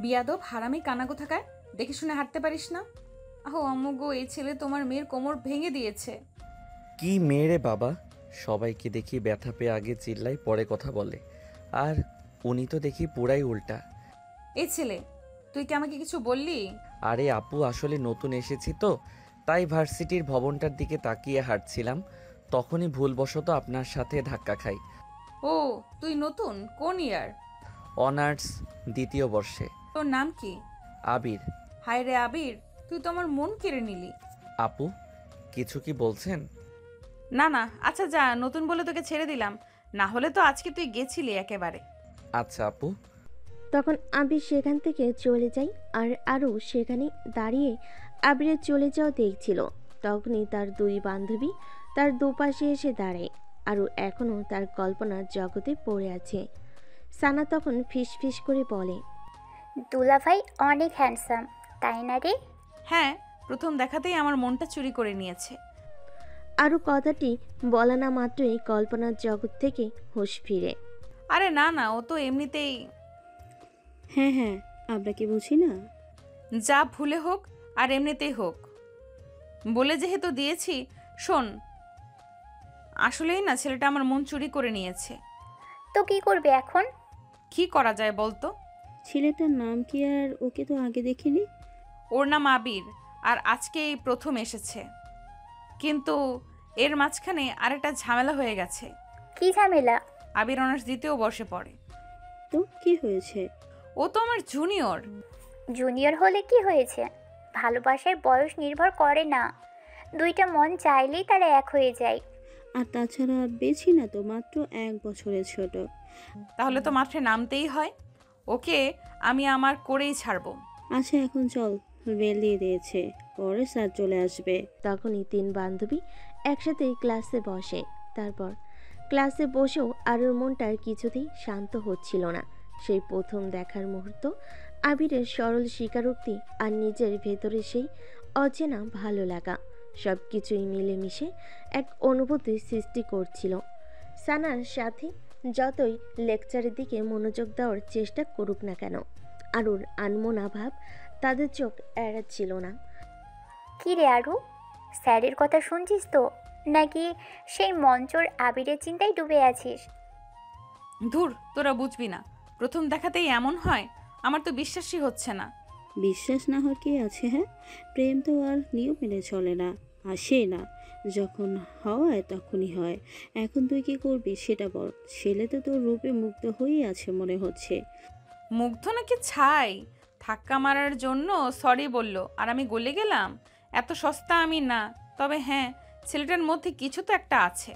বিয়াদব হারামি কানা কোথাকার, দেখে শুনে হাঁটতে পারিস না? আহো আম্মু গো, এই ছেলে তোমার মেয়ের কোমর ভেঙে দিয়েছে। কি মেয়ে রে বাবা! সবাইকে দেখি ব্যথা পেয়ে আগে চিল্লায় পরে কথা বলে, আর উনি তো দেখি পুরাই উল্টা। এই ছেলে, তুই কি আমাকে কিছু বললি? আরে আপু, আসলে নতুন এসেছি তো, তাই ভার্সিটির ভবনটার দিকে তাকিয়ে হাঁটছিলাম, তখনই ভুলবশত আপনার সাথে ধাক্কা খাই। ও, তুই নতুন? কোন ইয়ার? অনার্স দ্বিতীয় বর্ষে। তোর নাম কি? আবির। হায় রে আবির, তুই তো আমার মন কেড়ে নিলি। আপু, কিছু কি বলছেন? না না, আচ্ছা যা, নতুন বলে তোকে ছেড়ে দিলাম, না হলে তো আজকে তুই গেছিলি একেবারে। আচ্ছা আপু। তখন আবির সেখান থেকে চলে যায়, আর আরও সেখানে দাঁড়িয়ে আবিরের চলে যাওয়া দেখছিল। তখনই তার দুই বান্ধবী তার দুপাশে এসে দাঁড়ায়। আরও এখনও তার কল্পনার জগতে পড়ে আছে। সানা তখন ফিস ফিস করে বলে, দুলাভাই অনেক হ্যান্ডসাম, তাই না রে? হ্যাঁ, প্রথম দেখাতেই আমার মনটা চুরি করে নিয়েছে। আরও কথাটি বলা না মাত্রই কল্পনার জগৎ থেকে হুঁশ ফিরে। আরে না না, ও তো এমনিতেই। হ্যাঁ হ্যাঁ, আমরা কি বুঝি না? যা ভুলে হোক আর এমনিতেই হোক, বলে যেহেতু দিয়েছি। শোন, আসলেই না ছেলেটা আমার মন চুরি করে নিয়েছে। তো কি করবে এখন? কি করা যায় বলতো? ছেলেটার নাম কি? আর ওকে তো আগে দেখিনি। ওর নাম আবির, আর আজকে এই প্রথম এসেছে। কিন্তু এর মাঝখানে আরেকটা ঝামেলা হয়ে গেছে। কি ঝামেলা? আবির অনার্স দ্বিতীয় বর্ষে পড়ে। তো কি হয়েছে? ও তো আমার জুনিয়র। জুনিয়র হলে কি হয়েছে? ভালোবাসার বয়স নির্ভর করে না, দুইটা মন চাইলেই তারা এক হয়ে যায়। আর তাছাড়া বেছি না তো মাত্র 1 বছরের ছোট। তাহলে তো মাঠে নামতেই হয়। ওকে আমি আমার করেই ছাড়বো। আচ্ছা এখন চল, বেল দিয়ে দিয়েছে, পরে স্যার চলে আসবে। তখনই তিন বান্ধবী একসাথে ক্লাসে বসে। তারপর ক্লাসে বসেও আরুর মনটা কিছুতেই শান্ত হচ্ছিল না। সেই প্রথম দেখার মুহূর্ত, আবিরের সরল স্বীকারোক্তি আর নিজের ভেতরে সেই অচেনা ভালো লাগা, সব কিছুই মিলেমিশে এক অনুভূতি সৃষ্টি করছিল। সানার সাথে যতই লেকচারের দিকে মনোযোগ দেওয়ার চেষ্টা করুক না কেন, আরুর আনমনা ভাব তাদের চোখ এড়াচ্ছিল না। কি রে আরু, স্যারের কথা শুনছিস তো, নাকি সেই মঞ্চর আবিরের চিন্তায় ডুবে আছিস? ধুর, তোরা বুঝবি না, প্রথম দেখাতেই এমন হয়? আমার তো বিশ্বাসই হচ্ছে না। বিশ্বাস না হওয়ার কি আছে? হ্যাঁ, প্রেম তো আর নিয়ম মেনে চলে না, আসে না, যখন হয় তখনই হয়। এখন তুই কি করবি সেটা বল। ছেলে তো তোর রূপে মুগ্ধ হয়েই আছে মনে হচ্ছে। মুগ্ধ নাকি ছাই? ধাক্কা মারার জন্য সরি বলল আর আমি গলে গেলাম? এত সস্তা আমি না। তবে হ্যাঁ, ছেলেটার মধ্যে কিছু তো একটা আছে।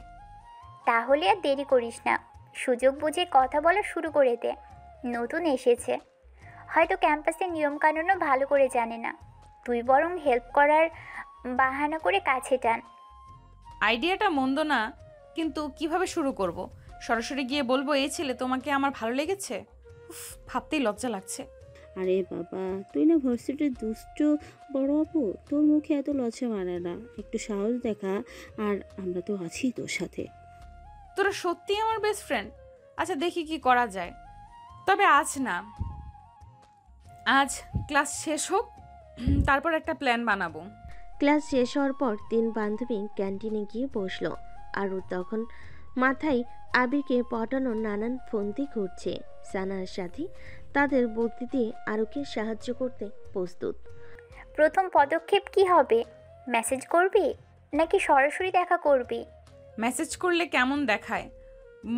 তাহলে আর দেরি করিস না, সুযোগ বুঝে কথা বলা শুরু করে দে। নতুন এসেছে, হয়তো ক্যাম্পাসের নিয়মকানুনও ভালো করে জানে না। তুই বরং হেল্প করার বাহানা করে কাছে টান। আইডিয়াটা মন্দ না, কিন্তু কিভাবে শুরু করব? সরাসরি গিয়ে বলবো এই ছেলে তোমাকে আমার ভালো লেগেছে? উফ, ভাবতেই লজ্জা লাগছে। আরে বাবা, তুই না ভার্সিটির দুষ্ট বড় আপু, তোর মুখে এত লজ্জা মানে না, একটু সাহস দেখা। আর আমরা তো আছি তোর সাথে। তোরা সত্যি আমার বেস্ট ফ্রেন্ড। আচ্ছা দেখি কি করা যায়। তবে আজ না, আজ ক্লাস শেষ হোক, তারপর একটা প্ল্যান বানাবো। ক্লাস শেষ হওয়ার পর তিন বান্ধবী ক্যান্টিনে গিয়ে বসলো। আরও তখন মাথায় আবিরকে পটানোর নানান ফন্দি ঘুরছে। সানার সাথে তাদের বুদ্ধি দিয়ে আরুকে সাহায্য করতে প্রস্তুত। প্রথম পদক্ষেপ কি হবে? মেসেজ করবি নাকি সরাসরি দেখা করবি? মেসেজ করলে কেমন দেখায়?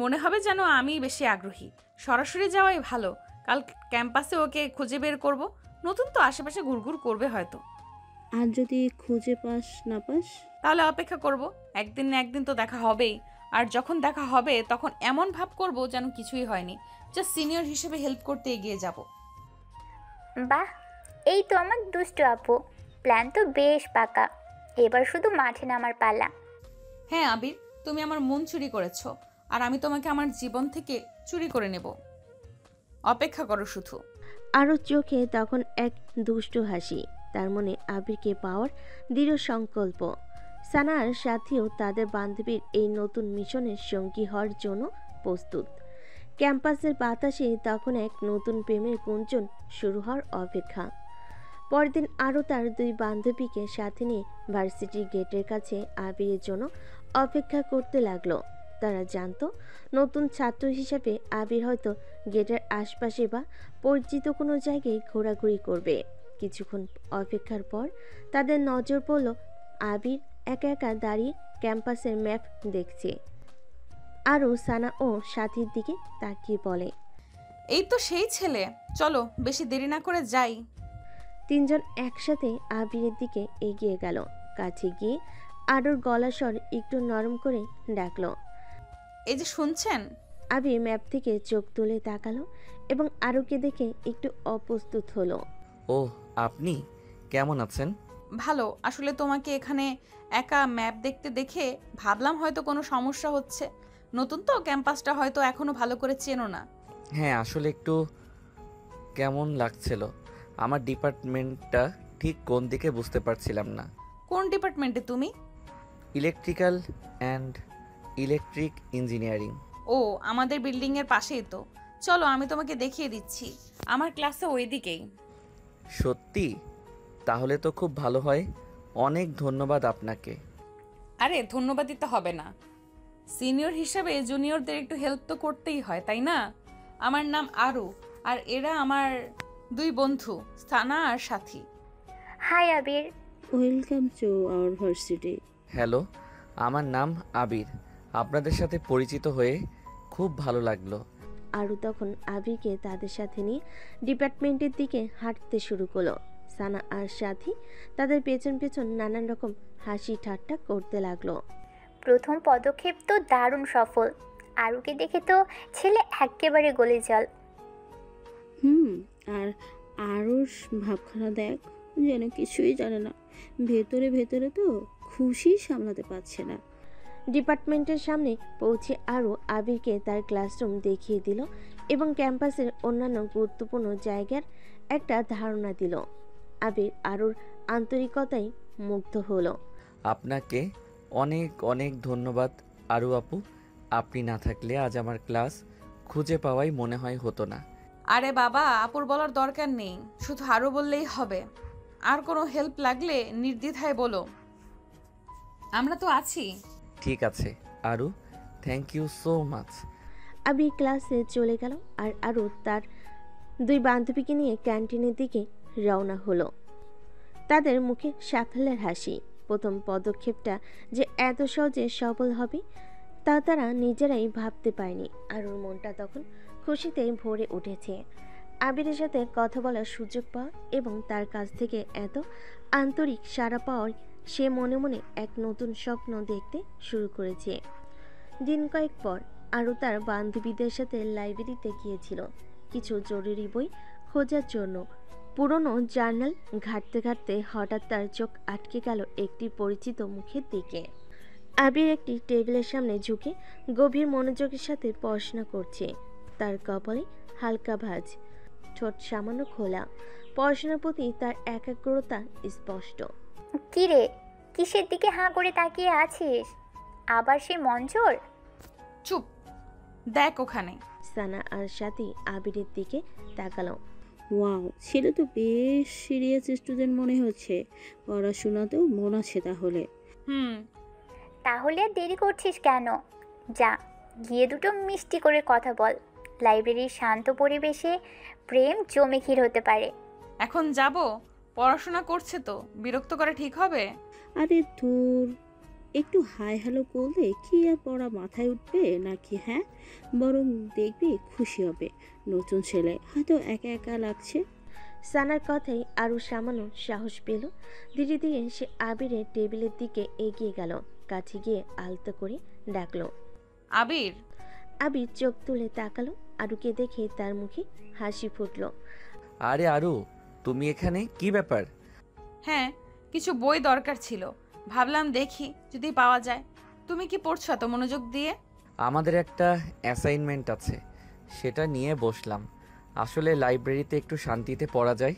মনে হবে যেন আমি বেশি আগ্রহী। সরাসরি যাওয়াই ভালো। কাল ক্যাম্পাসে ওকে খুঁজে বের করব। নতুন তো, আশেপাশে ঘুরঘুর করবে হয়তো। আর যদি খুঁজে পাস না পাস? তাহলে অপেক্ষা করব। একদিন না একদিন তো দেখা হবেই। আর যখন দেখা হবে তখন এমন ভাব করব যেন কিছুই হয়নি, জাস্ট সিনিয়র হিসেবে হেল্প করতে এগিয়ে যাব। বাহ, এই তো আমার দুষ্টু আপু, প্ল্যান তো বেশ পাকা। এবার শুধু মাঠে নামার পালা। হ্যাঁ আবির, তুমি আমার মন চুরি করেছো, আর আমি তোমাকে আমার জীবন থেকে চুরি করে নেব। অপেক্ষা করো শুধু। আরও চোখে তখন এক দুষ্টু হাসি, তার মনে আবিরকে পাওয়ার দৃঢ় সংকল্প। সানার সাথেও তাদের বান্ধবীর এই নতুন মিশনের সঙ্গী হওয়ার জন্য প্রস্তুত। ক্যাম্পাসের বাতাসে তখন এক নতুন প্রেমের গুঞ্জন শুরু হওয়ার অপেক্ষা। পরদিন আরও তার দুই বান্ধবীকে সাথে নিয়ে ভার্সিটির গেটের কাছে আবিরের জন্য অপেক্ষা করতে লাগলো। তারা জানতো নতুন ছাত্র হিসাবে আবির হয়তো গেটের আশপাশে বা পরিচিত কোনো জায়গায় ঘোরাঘুরি করবে। কিছুক্ষণ অপেক্ষার পর তাদের নজর পড়ল আবির একা একা দাঁড়িয়ে ক্যাম্পাসের ম্যাপ দেখছে। আরও সানা ও সাথীর দিকে তাকিয়ে বলে, এই তো সেই ছেলে, চলো বেশি দেরি না করে যাই। তিনজন একসাথে আবিরের দিকে এগিয়ে গেল। কাছে গিয়ে আরুর গলার স্বর একটু নরম করে ডাকলো। এই যে শুনছেন? আবির ম্যাপ থেকে চোখ তুলে তাকালো এবং আরুকে দেখে একটু অপ্রস্তুত হলো। ও, আপনি কেমন আছেন? ভালো। আসলে তোমাকে এখানে একা ম্যাপ দেখতে দেখে ভাবলাম হয়তো কোনো সমস্যা হচ্ছে। নতুন তো, ক্যাম্পাসটা হয়তো এখনো ভালো করে চেনো না। হ্যাঁ, আসলে একটু কেমন লাগছিল। আমার ডিপার্টমেন্টটা ঠিক কোন দিকে বুঝতে পারছিলাম না। কোন ডিপার্টমেন্টে তুমি? Electrical and electric engineering. ও, আমাদের বিল্ডিংয়ের পাশেই তো। চলো আমি তোমাকে দেখিয়ে দিচ্ছি। আমার ক্লাসে ওইদিকেই। সত্যি? তাহলে তো খুব ভালো হয়। অনেক ধন্যবাদ আপনাকে। আরে ধন্যবাদ দিতে হবে না। সিনিয়র হিসাবে জুনিয়রদের একটু হেল্প তো করতেই হয়, তাই না? আমার নাম আরু, আর এরা আমার দুই বন্ধু, সানা আর সাথী। Hi Abir. Welcome to our varsity. Hello, আমার নাম আবির। আপনাদের সাথে পরিচিত হয়ে খুব ভালো লাগলো। আরু তখন আবিরকে তাদের সাথে নিয়ে ডিপার্টমেন্টের দিকে হাঁটতে শুরু করলো। সানা আর সাথী তাদের পেছন পেছন নানান রকম হাসি ঠাট্টা করতে লাগলো। প্রথম পদক্ষেপ তো দারুণ সফল। আরুকে দেখে তো ছেলে একেবারে গলে জল। আর আরুর ভাবখানা দেখ, যেন কিছুই জানে না। ভেতরে ভেতরে তো খুশি সামলাতে পারছে না। ডিপার্টমেন্টের সামনে পৌঁছে আরও আবিরকে তার ক্লাসরুম দেখিয়ে দিল এবং ক্যাম্পাসের অন্যান্য গুরুত্বপূর্ণ জায়গার একটা ধারণা দিল। আবির আরুর আন্তরিকতায় মুগ্ধ হলো। আপনাকে অনেক অনেক ধন্যবাদ আরু আপু। আপনি না থাকলে আজ আমার ক্লাস খুঁজে পাওয়াই মনে হয় হতো না। আরে বাবা, আপুর বলার দরকার নেই, শুধু আরও বললেই হবে। আর কোনো হেল্প লাগলে নির্দ্বিধায় বলো, আমরা তো আছি। ঠিক আছে আরু, থ্যাংক ইউ সো মাচ। আবির ক্লাসে চলে গেল আর আরু তার দুই বান্ধবীকে নিয়ে ক্যান্টিনের দিকে রওনা হলো। তাদের মুখে সাফল্যের হাসি। প্রথম পদক্ষেপটা যে এত সহজে সফল হবে তা তারা নিজেরাই ভাবতে পারেনি। আরুর মনটা তখন খুশিতে ভরে উঠেছে। আবিরের সাথে কথা বলার সুযোগ পাওয়া এবং তার কাছ থেকে এত আন্তরিক সাড়া পাওয়ার সে মনে মনে এক নতুন স্বপ্ন দেখতে শুরু করেছে। দিন কয়েক পর আরও তার বান্ধবীদের সাথে লাইব্রেরিতে গিয়েছিল কিছু জরুরি বই খোঁজার জন্য। পুরনো জার্নাল ঘাঁটতে ঘাঁটতে হঠাৎ তার চোখ আটকে গেল একটি পরিচিত মুখের দিকে। আবির একটি টেবিলের সামনে ঝুঁকে গভীর মনোযোগের সাথে পড়াশোনা করছে। তার কপালে হালকা ভাঁজ, ঠোঁট সামান্য খোলা। পড়াশোনার প্রতি তার একাগ্রতা স্পষ্ট। কি রে, কিসের দিকে হাঁ করে তাকিয়ে আছিস? আবার সেই মঞ্চর? চুপ, দেখ ওখানে। সানা আর সাথী আবিরের দিকে তাকালো। ওয়াও, ছেলে তো বেশ সিরিয়াস স্টুডেন্ট মনে হচ্ছে। পড়াশোনাতেও মন আছে তাহলে। তাহলে আর দেরি করছিস কেন? যা, গিয়ে দুটো মিষ্টি করে কথা বল। লাইব্রেরির শান্ত পরিবেশে প্রেম জমে ক্ষীর হতে পারে। এখন যাব? পড়াশোনা করছে তো, বিরক্ত করা ঠিক হবে? আরে দূর, একটু হাই হ্যালো করলে কি আর পড়া মাথায় উঠবে নাকি? হ্যাঁ, বরং দেখবি খুশি হবে। নতুন ছেলে, হয়তো একা একা লাগছে। সানার কথাই আরও সামান্য সাহস পেল। ধীরে ধীরে সে আবিরের টেবিলের দিকে এগিয়ে গেল। কাছে গিয়ে আলতো করে ডাকলো, আবির। আবির চোখ তুলে তাকালো। আরুকে দেখে তার মুখে হাসি ফুটলো। আরে আরু, তুমি এখানে? কি ব্যাপার? হ্যাঁ, কিছু বই দরকার ছিল, ভাবলাম দেখি যদি পাওয়া যায়। তুমি কি পড়ছো এত মনোযোগ দিয়ে? আমাদের একটা অ্যাসাইনমেন্ট আছে, সেটা নিয়ে বসলাম। আসলে লাইব্রেরিতে একটু শান্তিতে পড়া যায়।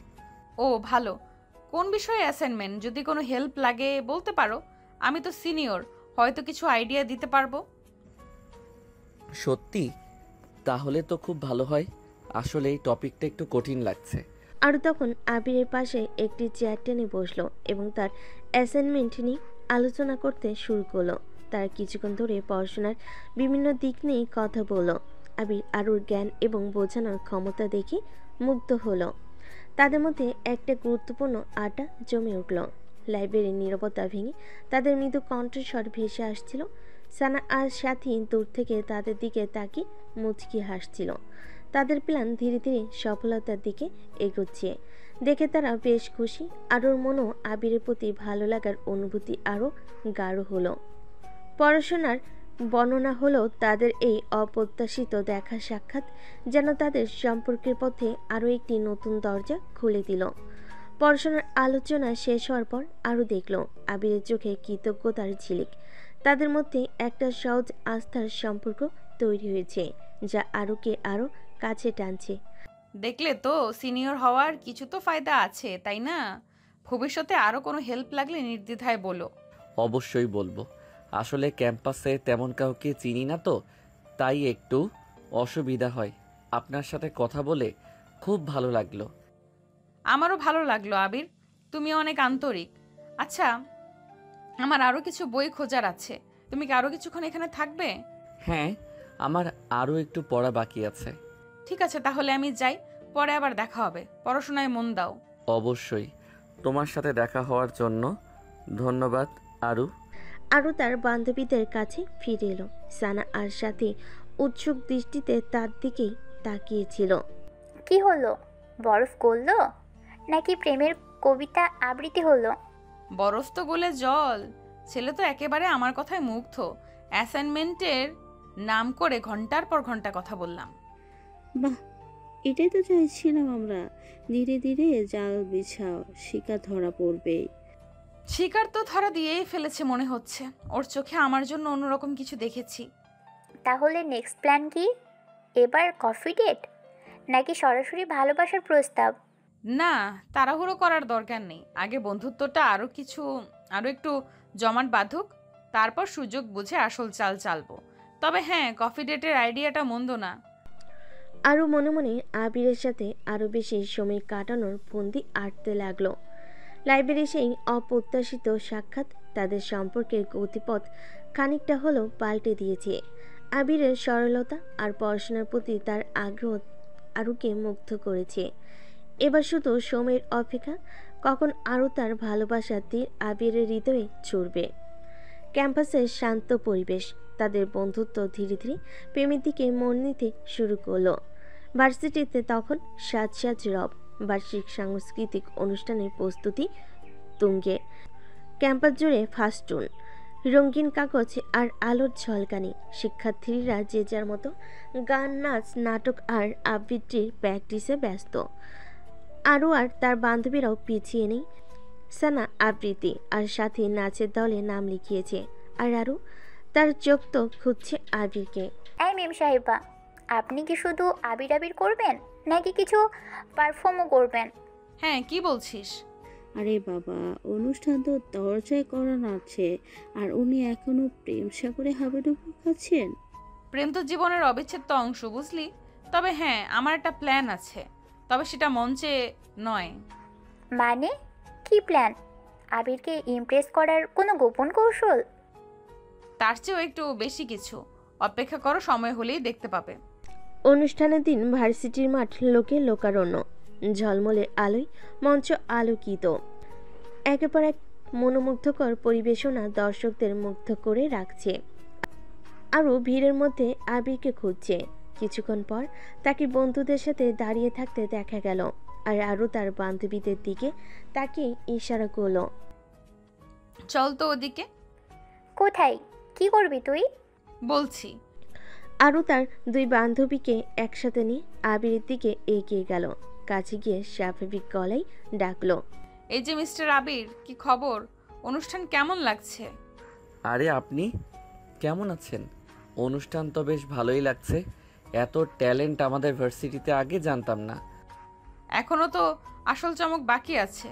ও ভালো। কোন বিষয়ে অ্যাসাইনমেন্ট? যদি কোনো হেল্প লাগে বলতে পারো, আমি তো সিনিয়র, হয়তো কিছু আইডিয়া দিতে পারবো। সত্যি? তাহলে তো খুব ভালো হয়। আসলে এই টপিকটা একটু কঠিন লাগছে। আরও তখন আবিরের পাশে একটি চেয়ার টেনে বসলো এবং তার অ্যাসাইনমেন্ট নিয়ে আলোচনা করতে শুরু করলো। তার কিছুক্ষণ ধরে পড়াশোনার বিভিন্ন দিক নিয়ে কথা বলল। আবির আরুর জ্ঞান এবং বোঝানোর ক্ষমতা দেখে মুগ্ধ হলো। তাদের মধ্যে একটা গুরুত্বপূর্ণ আড্ডা জমে উঠল। লাইব্রেরির নীরবতা ভেঙে তাদের মৃদু কণ্ঠস্বর ভেসে আসছিল। সানা আর সাথী দূর থেকে তাদের দিকে তাকিয়ে মুচকি হাসছিল। তাদের প্ল্যান ধীরে ধীরে সফলতার দিকে এগোচ্ছে দেখে তারা বেশ খুশি। আরুর মনও আবিরের প্রতি ভালো লাগার অনুভূতি আরও গাঢ় হলো। পড়াশোনার বর্ণনা হলো তাদের এই অপ্রত্যাশিত দেখা সাক্ষাৎ যেন তাদের সম্পর্কের পথে আরও একটি নতুন দরজা খুলে দিল। পড়াশোনার আলোচনা শেষ হওয়ার পর আরও দেখল আবিরের চোখে কৃতজ্ঞতার ঝিলিক। তাদের মধ্যে একটা সহজ আস্থার সম্পর্ক তৈরি হয়েছে যা আরুকে আরও কাছে টানছে। দেখলে তো, সিনিয়র হওয়ার কিছু তো ফায়দা আছে, তাই না? ভবিষ্যতে আরও কোনো হেল্প লাগলে নির্দ্বিধায় বলো। অবশ্যই বলবো। আসলে ক্যাম্পাসে তেমন কাউকে চিনি না তো, তাই একটু অসুবিধা হয়। আপনার সাথে কথা বলে খুব ভালো লাগলো। আমারও ভালো লাগলো আবির, তুমি অনেক আন্তরিক। আচ্ছা, আমার আরও কিছু বই খোঁজার আছে। তুমি কি আরও কিছুক্ষণ এখানে থাকবে? হ্যাঁ, আমার আরও একটু পড়া বাকি আছে। ঠিক আছে, তাহলে আমি যাই, পরে আবার দেখা হবে। পড়াশোনায় মন দাও। অবশ্যই। তোমার সাথে দেখা হওয়ার জন্য ধন্যবাদ আরু। আরও তার বান্ধবীদের কাছে ফিরে এলো। সানা আর সাথী উৎসুক দৃষ্টিতে তার দিকেই তাকিয়েছিল। কি হলো? বরফ গললো নাকি প্রেমের কবিতা আবৃত্তি হলো? বরফ তো গলে জল। ছেলে তো একেবারে আমার কথায় মুগ্ধ। অ্যাসাইনমেন্টের নাম করে ঘন্টার পর ঘন্টা কথা বললাম। বাহ, এটাই তো চাইছিলাম আমরা। ধীরে ধীরে জাল বিছাও, শিকার ধরা পড়বে। শিকার তো ধরা দিয়েই ফেলেছে মনে হচ্ছে। ওর চোখে আমার জন্য অন্যরকম কিছু দেখেছি। তাহলে নেক্সট প্ল্যান কি? এবার কফি ডেট নাকি সরাসরি ভালোবাসার প্রস্তাব? না, তাড়াহুড়ো করার দরকার নেই। আগে বন্ধুত্বটা আরও একটু জমাট বাঁধুক, তারপর সুযোগ বুঝে আসল চাল চালবো। তবে হ্যাঁ, কফি ডেটের আইডিয়াটা মন্দ না। আরও মনে মনে আবিরের সাথে আরও বেশি সময় কাটানোর ফন্দি আঁটতে লাগলো। লাইব্রেরি সেই অপ্রত্যাশিত সাক্ষাৎ তাদের সম্পর্কের গতিপথ খানিকটা হলেও পাল্টে দিয়েছে। আবিরের সরলতা আর পড়াশোনার প্রতি তার আগ্রহ আরুকে মুগ্ধ করেছে। এবার শুধু সময়ের অপেক্ষা, কখন আরও তার ভালোবাসার তীর আবিরের হৃদয়ে ছুড়বে। ক্যাম্পাসের শান্ত পরিবেশ, তাদের বন্ধুত্ব ধীরে ধীরে প্রেমের দিকে মন নিতে শুরু করলো। ভার্সিটিতে তখন সাজ সাজ রব। বার্ষিক সাংস্কৃতিক অনুষ্ঠানের প্রস্তুতি তুঙ্গে। ক্যাম্পাস জুড়ে ফাস্টুন, রঙিন কাগজ আর আলোর ঝলকানি। শিক্ষার্থীরা যে যার মতো গান, নাচ, নাটক আর আবৃত্তির প্র্যাকটিসে ব্যস্ত। আরও আর তার বান্ধবীরাও পিছিয়ে নেই। সানা আবৃত্তি আর সাথে নাচের দলে নাম লিখিয়েছে। আর আরও তার চোখ তো খুঁজছে আবিরকে। এই মেম সাহেবা, আপনি কি শুধু আবির আবির করবেন নাকি কিছু পারফর্মও করবেন? হ্যাঁ, কি বলছিস? আরে বাবা, অনুষ্ঠান তো দরজায় করানো আছে, আর উনি এখনো প্রেম সাগরে হাবুডুবু খাচ্ছেন। প্রেম তো জীবনের অবিচ্ছেদ্য অংশ, বুঝলি? তবে হ্যাঁ, আমার একটা প্ল্যান আছে, তবে সেটা মঞ্চে নয়। মানে কি প্ল্যান? আবিরকে ইমপ্রেস করার কোনো গোপন কৌশল? তার চেয়েও একটু বেশি কিছু। অপেক্ষা করো, সময় হলেই দেখতে পাবে। অনুষ্ঠানের দিন ভার্সিটির মাঠ লোকে লোকারণ্য। ঝলমলে আলোয় মঞ্চ আলোকিত। একের পর এক মনোমুগ্ধকর পরিবেশনা দর্শকদের মুগ্ধ করে রাখছে। আরও ভিড়ের মধ্যে আবিরকে খুঁজছে। কিছুক্ষণ পর তাকে বন্ধুদের সাথে দাঁড়িয়ে থাকতে দেখা গেল। আর আরও তার বান্ধবীদের দিকে তাকে ইশারা করলো। চল তো ওদিকে। কোথায়? কি করবি তুই? বলছি। আরও তার দুই বান্ধবীকে একসাথে নিয়ে আবিরের দিকে এগিয়ে গেল। কাছে গিয়ে স্বাভাবিক গলায় ডাকলো, এই যে মিস্টার আবির, কি খবর? অনুষ্ঠান কেমন লাগছে? আরে আপনি কেমন আছেন? অনুষ্ঠান তো বেশ ভালোই লাগছে। এত ট্যালেন্ট আমাদের ভার্সিটিতে আগে জানতাম না। এখনো তো আসল চমক বাকি আছে।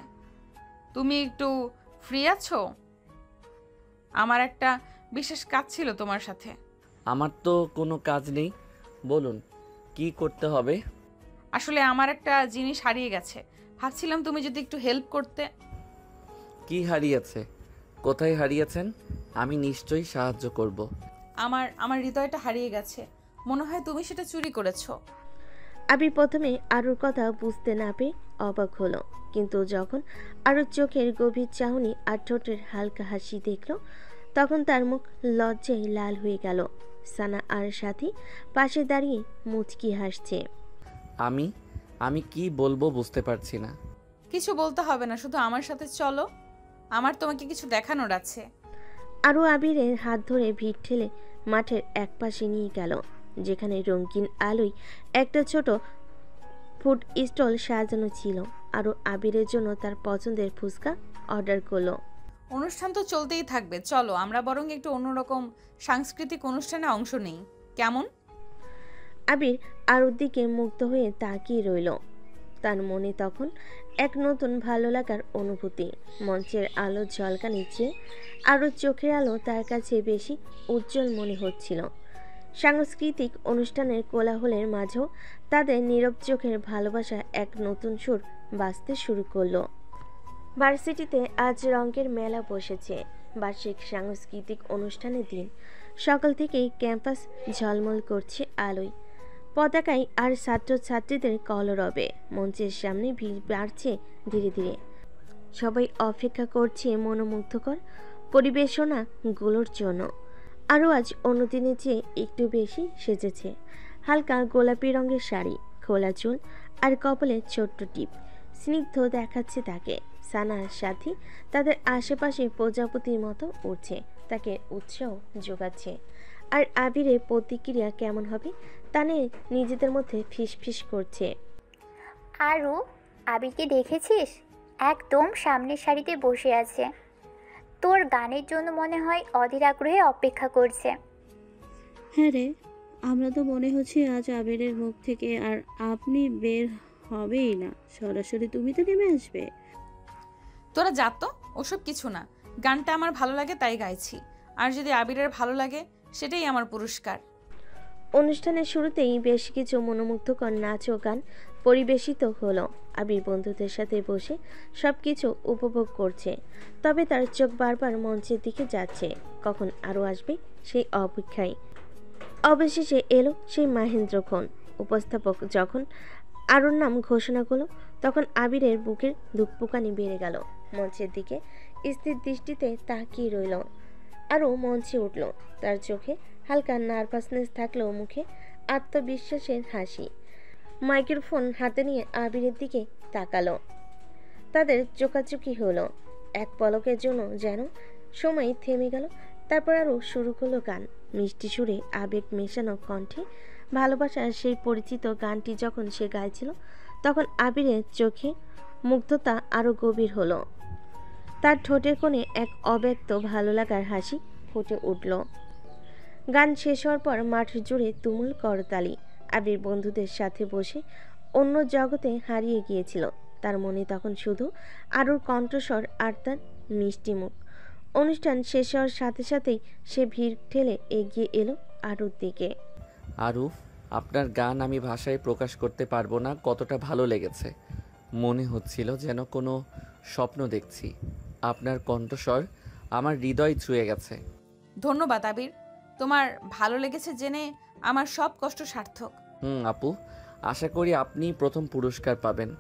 তুমি একটু ফ্রি আছো? আমার একটা বিশেষ কাজ ছিল তোমার সাথে। আমার তো কোনো কাজ নেই, বলুন কি করতে হবে? আসলে আমার একটা জিনিস হারিয়ে গেছে, ভাবছিলাম তুমি যদি একটু হেল্প করতে। কি হারিয়েছে? কোথায় হারিয়েছেন? আমি নিশ্চয়ই সাহায্য করব। আমার আমার হৃদয়টা হারিয়ে গেছে, মনে হয় তুমি সেটা চুরি করেছো। আবির প্রথমে আরুর কথা বুঝতে না পেয়ে অবাক হলো, কিন্তু যখন আরুর চোখের গভীর চাহনি আর ঠোঁটের হালকা হাসি দেখল, তখন তার মুখ লজ্জায় লাল হয়ে গেল। সানা আর সাথী পাশে দাঁড়িয়ে মুচকি হাসছে। আমি আমি কি বলবো বুঝতে পারছি না। কিছু বলতে হবে না, শুধু আমার সাথে চলো, আমার তোমাকে কিছু দেখানোর আছে। আরও আবিরের হাত ধরে ভিড় ঠেলে মাঠের একপাশে নিয়ে গেল, যেখানে রঙিন আলোয় একটা ছোট ফুড স্টল সাজানো ছিল। আরও আবিরের জন্য তার পছন্দের ফুচকা অর্ডার করলো। অনুষ্ঠান তো চলতেই থাকবে, চলো আমরা বরং একটু অন্যরকম সাংস্কৃতিক অনুষ্ঠানে অংশ নেই, কেমন? আবির আরুর দিকে মুগ্ধ হয়ে তাকিয়ে রইল। তার মনে তখন এক নতুন ভালো লাগার অনুভূতি। মঞ্চের আলো ঝলকানি চেয়ে আরও চোখের আলো তার কাছে বেশি উজ্জ্বল মনে হচ্ছিল। সাংস্কৃতিক অনুষ্ঠানের কোলাহলের মাঝেও তাদের নীরব চোখের ভালোবাসা এক নতুন সুর বাজতে শুরু করলো। ভার্সিটিতে আজ রঙের মেলা বসেছে, বার্ষিক সাংস্কৃতিক অনুষ্ঠানের দিন। সকাল থেকেই ক্যাম্পাস ঝলমল করছে আলোয়, পতাকায় আর ছাত্রছাত্রীদের কলরবে। মঞ্চের সামনে ভিড় বাড়ছে ধীরে ধীরে। সবাই অপেক্ষা করছে মনোমুগ্ধকর পরিবেশনাগুলোর জন্য। আরও আজ অন্যদিনের চেয়ে একটু বেশি সেজেছে। হালকা গোলাপি রঙের শাড়ি, খোলা চুল আর কপালে ছোট্ট টিপ স্নিগ্ধ দেখাচ্ছে তাকে। সানার সাথী তাদের আশেপাশে প্রজাপতির মতো উঠছে, তাকে উৎসাহ যোগাচ্ছে। আর আবিরের প্রতিক্রিয়া কেমন হবে তা নিয়ে নিজেদের মধ্যে ফিসফিস করছে। আরু, আবিরকে দেখেছিস? একদম সামনের সারিতে বসে আছে। তোর গানের জন্য মনে হয় অধীর আগ্রহে অপেক্ষা করছে। হ্যাঁ রে, আমরা তো মনে হচ্ছে আজ আবিরের মুখ থেকে আর আপনি বের হবেই না, সরাসরি তুমি তো নেমে আসবে। তোরা যা তো, ওসব কিছু না, গানটা আমার ভালো লাগে তাই গাইছি, আর যদি আবিরের ভালো লাগে সেটাই আমার পুরস্কার। অনুষ্ঠানের শুরুতেই বেশ কিছু মনোমুগ্ধকর নাচ ও গান পরিবেশিত হলো। আবির বন্ধুদের সাথে বসে সবকিছু উপভোগ করছে, তবে তার চোখ বারবার মঞ্চের দিকে যাচ্ছে, কখন আরও আসবে সেই অপেক্ষায়। অবশেষে এলো সেই মাহেন্দ্রক্ষণ। উপস্থাপক যখন আরুর নাম ঘোষণা করলো, তখন আবিরের বুকের ধুকপুকানি বেড়ে গেল। মঞ্চের দিকে স্থির দৃষ্টিতে তাকিয়ে রইল। আরও মঞ্চে উঠল, তার চোখে হালকা নার্ভাসনেস থাকলেও মুখে আত্মবিশ্বাসের হাসি। মাইক্রোফোন হাতে নিয়ে আবিরের দিকে তাকালো। তাদের চোখাচোখি হলো। এক পলকের জন্য যেন সময় থেমে গেল। তারপর আরও শুরু করলো গান। মিষ্টি সুরে আবেগ মেশানো কণ্ঠে ভালোবাসার সেই পরিচিত গানটি যখন সে গাইছিল, তখন আবিরের চোখে মুগ্ধতা আরও গভীর হলো। তার ঠোঁটের কোণে এক অব্যক্ত ভালো লাগার হাসি ফুটে উঠল। গান শেষ হওয়ার পর মাঠ জুড়ে তুমুল করতালি। আবির বন্ধুদের সাথে বসে অন্য জগতে হারিয়ে গিয়েছিল। তার মনে তখন শুধু আরুর কণ্ঠস্বর আর তার মিষ্টি মুখ। অনুষ্ঠান শেষ হওয়ার সাথে সাথেই সে ভিড় ঠেলে এগিয়ে এলো আরুর দিকে। আরু, আপনার গান আমি ভাষায় প্রকাশ করতে পারবো না কতটা ভালো লেগেছে। মনে হচ্ছিল যেন কোনো স্বপ্ন দেখছি। আপনার কণ্ঠস্বর আমার হৃদয় ছুঁয়ে গেছে। ধন্যবাদ আবির, তোমার ভালো লেগেছে জেনে আমার সব কষ্ট সার্থক। আপু, আশা করি আপনি প্রথম পুরস্কার পাবেন।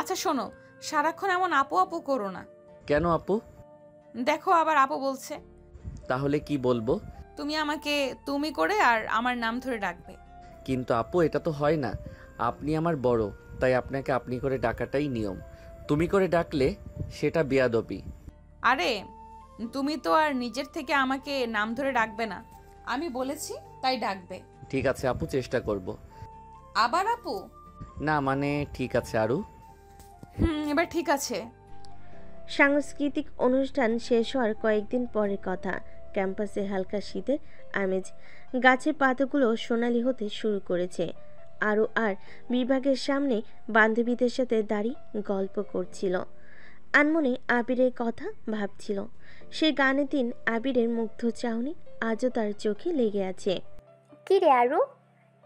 আচ্ছা শোনো, সারাক্ষণ এমন আপু আপু করো না। কেন আপু? দেখো আবার আপু বলছে। তাহলে কি বলবো? তুমি আমাকে তুমি করে আর আমার নাম ধরে ডাকবে। কিন্তু আপু, এটা তো হয় না। আপনি আমার বড়, তাই আপনাকে আপনি করে ডাকাটাই নিয়ম। তুমি করে ডাকলে সেটা বেয়াদবি। আরে তুমি তো আর নিজের থেকে আমাকে নাম ধরে ডাকবে না, আমি বলেছি তাই ডাকবে। ঠিক আছে আপু, চেষ্টা করব। আবার আপু? না মানে ঠিক আছে আরু। এবার ঠিক আছে। সাংস্কৃতিক অনুষ্ঠান শেষ হওয়ার কয়েকদিন পরের কথা। ক্যাম্পাসে হালকা শীতের আমেজ। গাছের পাতাগুলো সোনালি হতে শুরু করেছে। আরও আর বিভাগের সামনে বান্ধবীদের সাথে দাঁড়িয়ে গল্প করছিল। আনমনে আবিরের কথা ভাবছিল। সেই গানের দিন আবিরের মুগ্ধ চাহনি আজও তার চোখে লেগে আছে। কি রে আরু,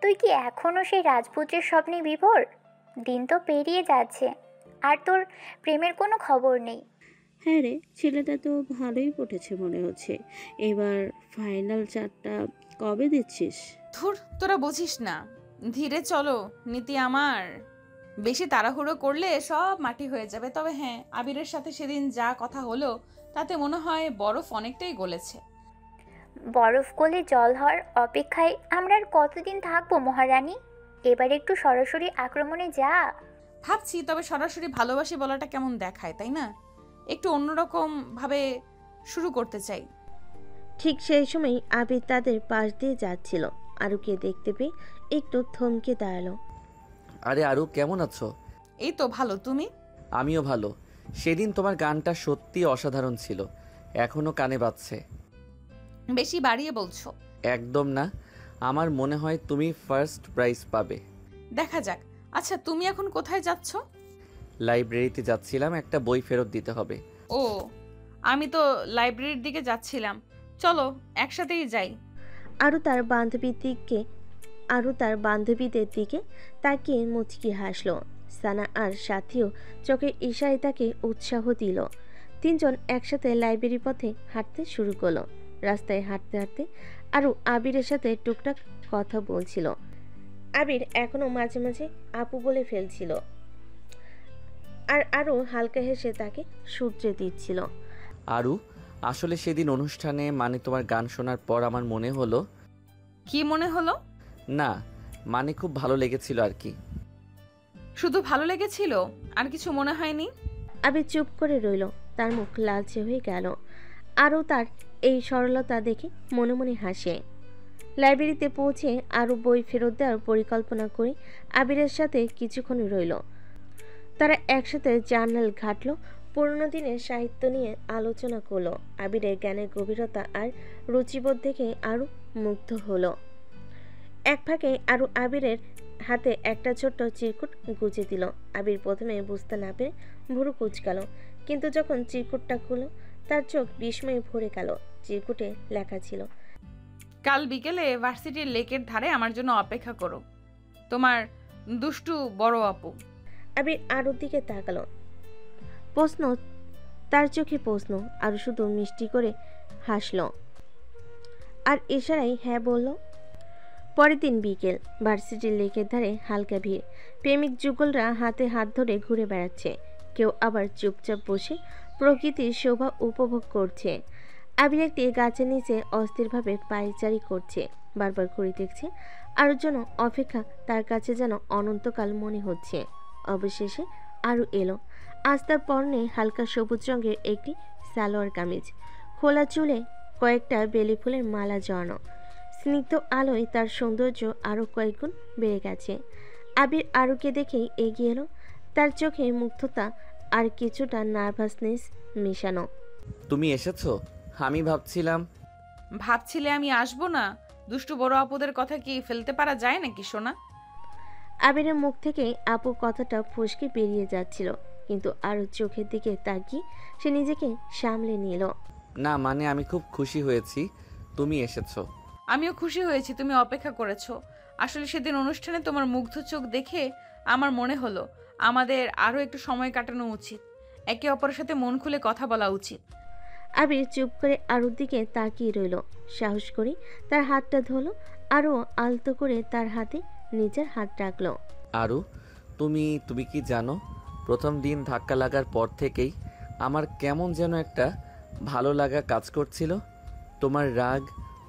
তুই কি এখনও সেই রাজপুত্রের স্বপ্নে বিভোর? দিন তো পেরিয়ে যাচ্ছে, আর তোর প্রেমের কোনো খবর নেই। হ্যাঁ রে, ছেলেটা তো ভালোই পটেছে মনে হচ্ছে। এবার ফাইনাল চারটা কবে দিচ্ছিস? ধুর, তোরা বুঝিস না। ধীরে চলো নীতি আমার। বেশি তাড়াহুড়ো করলে সব মাটি হয়ে যাবে। তবে হ্যাঁ, আবিরের সাথে সেদিন যা কথা হলো তাতে মনে হয় বরফ অনেকটাই গলেছে। বরফ গলে জল হওয়ার অপেক্ষায় আমরা আর কতদিন থাকবো মহারানী? এবার একটু সরাসরি আক্রমণে যা। ভাবছি, তবে সরাসরি ভালোবাসি বলাটা কেমন দেখায়, তাই না? একটু অন্যরকম ভাবে শুরু করতে চাই। ঠিক সেই সময় আবির তাদের পাশ দিয়ে যাচ্ছিল। আরুকে দেখতে পেয়ে একটু থমকে দাঁড়ালো। আরে আরু, কেমন আছো? এই তো ভালো, তুমি? আমিও ভালো। সেদিন তোমার গানটা সত্যি অসাধারণ ছিল, এখনো কানে বাজছে। বেশি বাড়িয়ে বলছো। একদম না, আমার মনে হয় তুমি ফার্স্ট প্রাইজ পাবে। দেখা যাক। আচ্ছা, তুমি এখন কোথায় যাচ্ছ? লাইব্রেরিতে যাচ্ছিলাম, একটা বই ফেরত দিতে হবে। ও, আমি তো লাইব্রেরির দিকে যাচ্ছিলাম। চলো একসাথেই যাই। আরও তার বান্ধবীদের দিকে তাকিয়ে মুচকি হাসলো। সানা আর সাথীও চোখের ইশারায় তাকে উৎসাহ দিল। তিনজন একসাথে লাইব্রেরি পথে হাঁটতে শুরু করলো। রাস্তায় হাঁটতে হাঁটতে আরও আবিরের সাথে টুকটাক কথা বলছিল। আবির এখনো মাঝে মাঝে আপু বলে ফেলছিল, আর আরও হালকা হেসে তাকে সূত্রে দিচ্ছিল। আরু, আসলে সেদিন অনুষ্ঠানে মানে তোমার গান শোনার পর আমার মনে হলো। কি মনে হলো? না, মানে খুব ভালো লেগেছিল আর কি। শুধু ভালো লেগেছিল, আর কিছু মনে হয়নি? আবির চুপ করে রইল, তার মুখ লালচে হয়ে গেল। আরও তার এই সরলতা দেখে মনে মনে হাসে। লাইব্রেরিতে পৌঁছে আরও বই ফেরত দেওয়ার পরিকল্পনা করে আবিরের সাথে কিছুক্ষণ রইল। তারা একসাথে জার্নাল ঘাটল, পুরনো দিনের সাহিত্য নিয়ে আলোচনা করলো। আবিরের জ্ঞানের গভীরতা আর রুচিবোধ দেখে আরও মুগ্ধ হলো। এক ফাঁকে আরও আবিরের হাতে একটা ছোট্ট চিরকুট গুজে দিল। আবির প্রথমে বুঝতে না পেরে ভুরু কুঁচকাল, কিন্তু যখন চিরকুটটা খুলল তার চোখ বিস্ময়ে ভরে গেল। চিরকুটে লেখা ছিল, কাল বিকেলে ভার্সিটির লেকের ধারে আমার জন্য অপেক্ষা করো, তোমার দুষ্টু বড় আপু। আবির আরুর দিকে তাকালো। প্রশ্ন, তার চোখে প্রশ্ন। আর শুধু মিষ্টি করে হাসলো আর ইশারায় হ্যাঁ বলল। পরের দিন বিকেল, ভার্সিটির লেকের ধারে হালকা ভিড়। প্রেমিক যুগলরা হাতে হাত ধরে ঘুরে বেড়াচ্ছে, কেউ আবার চুপচাপ বসে প্রকৃতির শোভা উপভোগ করছে। আবির একটি গাছের নিচে অস্থিরভাবে পায়চারি করছে, বারবার ঘুরে দেখছে। আরুর জন্য অপেক্ষা তার কাছে যেন অনন্তকাল মনে হচ্ছে। অবশেষে আরু এলো। আজ তার পরনে হালকা সবুজ রঙের একটি সালোয়ার কামিজ, খোলা চুলে কয়েকটা বেলি ফুলের মালা জড়ানো। স্নিগ্ধ আলোয় তার সৌন্দর্য আরও কয়েকগুণ বেড়ে গেছে। আবির আরুকে দেখেই এগিয়ে এলো, তার চোখে মুগ্ধতা আর কিছুটা নার্ভাসনেস মেশানো। তুমি এসেছো? আমি ভাবছিলে আমি আসবো না? দুষ্টু বড় আপুদের কথা কি ফেলতে পারা যায় নাকি সোনা? আবিরের মুখ থেকে আপু কথাটা ফসকে বেরিয়ে যাচ্ছিল, কিন্তু আরও চোখের দিকে তাকিয়ে সে নিজেকে সামলে নিল। না, মানে আমি খুব খুশি হয়েছি তুমি এসেছো। আমিও খুশি হয়েছি তুমি অপেক্ষা করেছো। আসলে সেদিন অনুষ্ঠানে তোমার মুগ্ধ চোখ দেখে আমার মনে হলো আমাদের আরও একটু সময় কাটানো উচিত, একে অপরের সাথে মন খুলে কথা বলা উচিত। আবির চুপ করে আরুর দিকে তাকিয়ে রইল। সাহস করে তার হাতটা ধরলো, আরও আলতো করে তার হাতে নিজের হাত রাখলো। আরু, তুমি কি জানো, প্রথম দিন ধাক্কা লাগার পর থেকেই আমার কেমন যেন একটা ভালো লাগা কাজ করছিল। তোমার রাগ,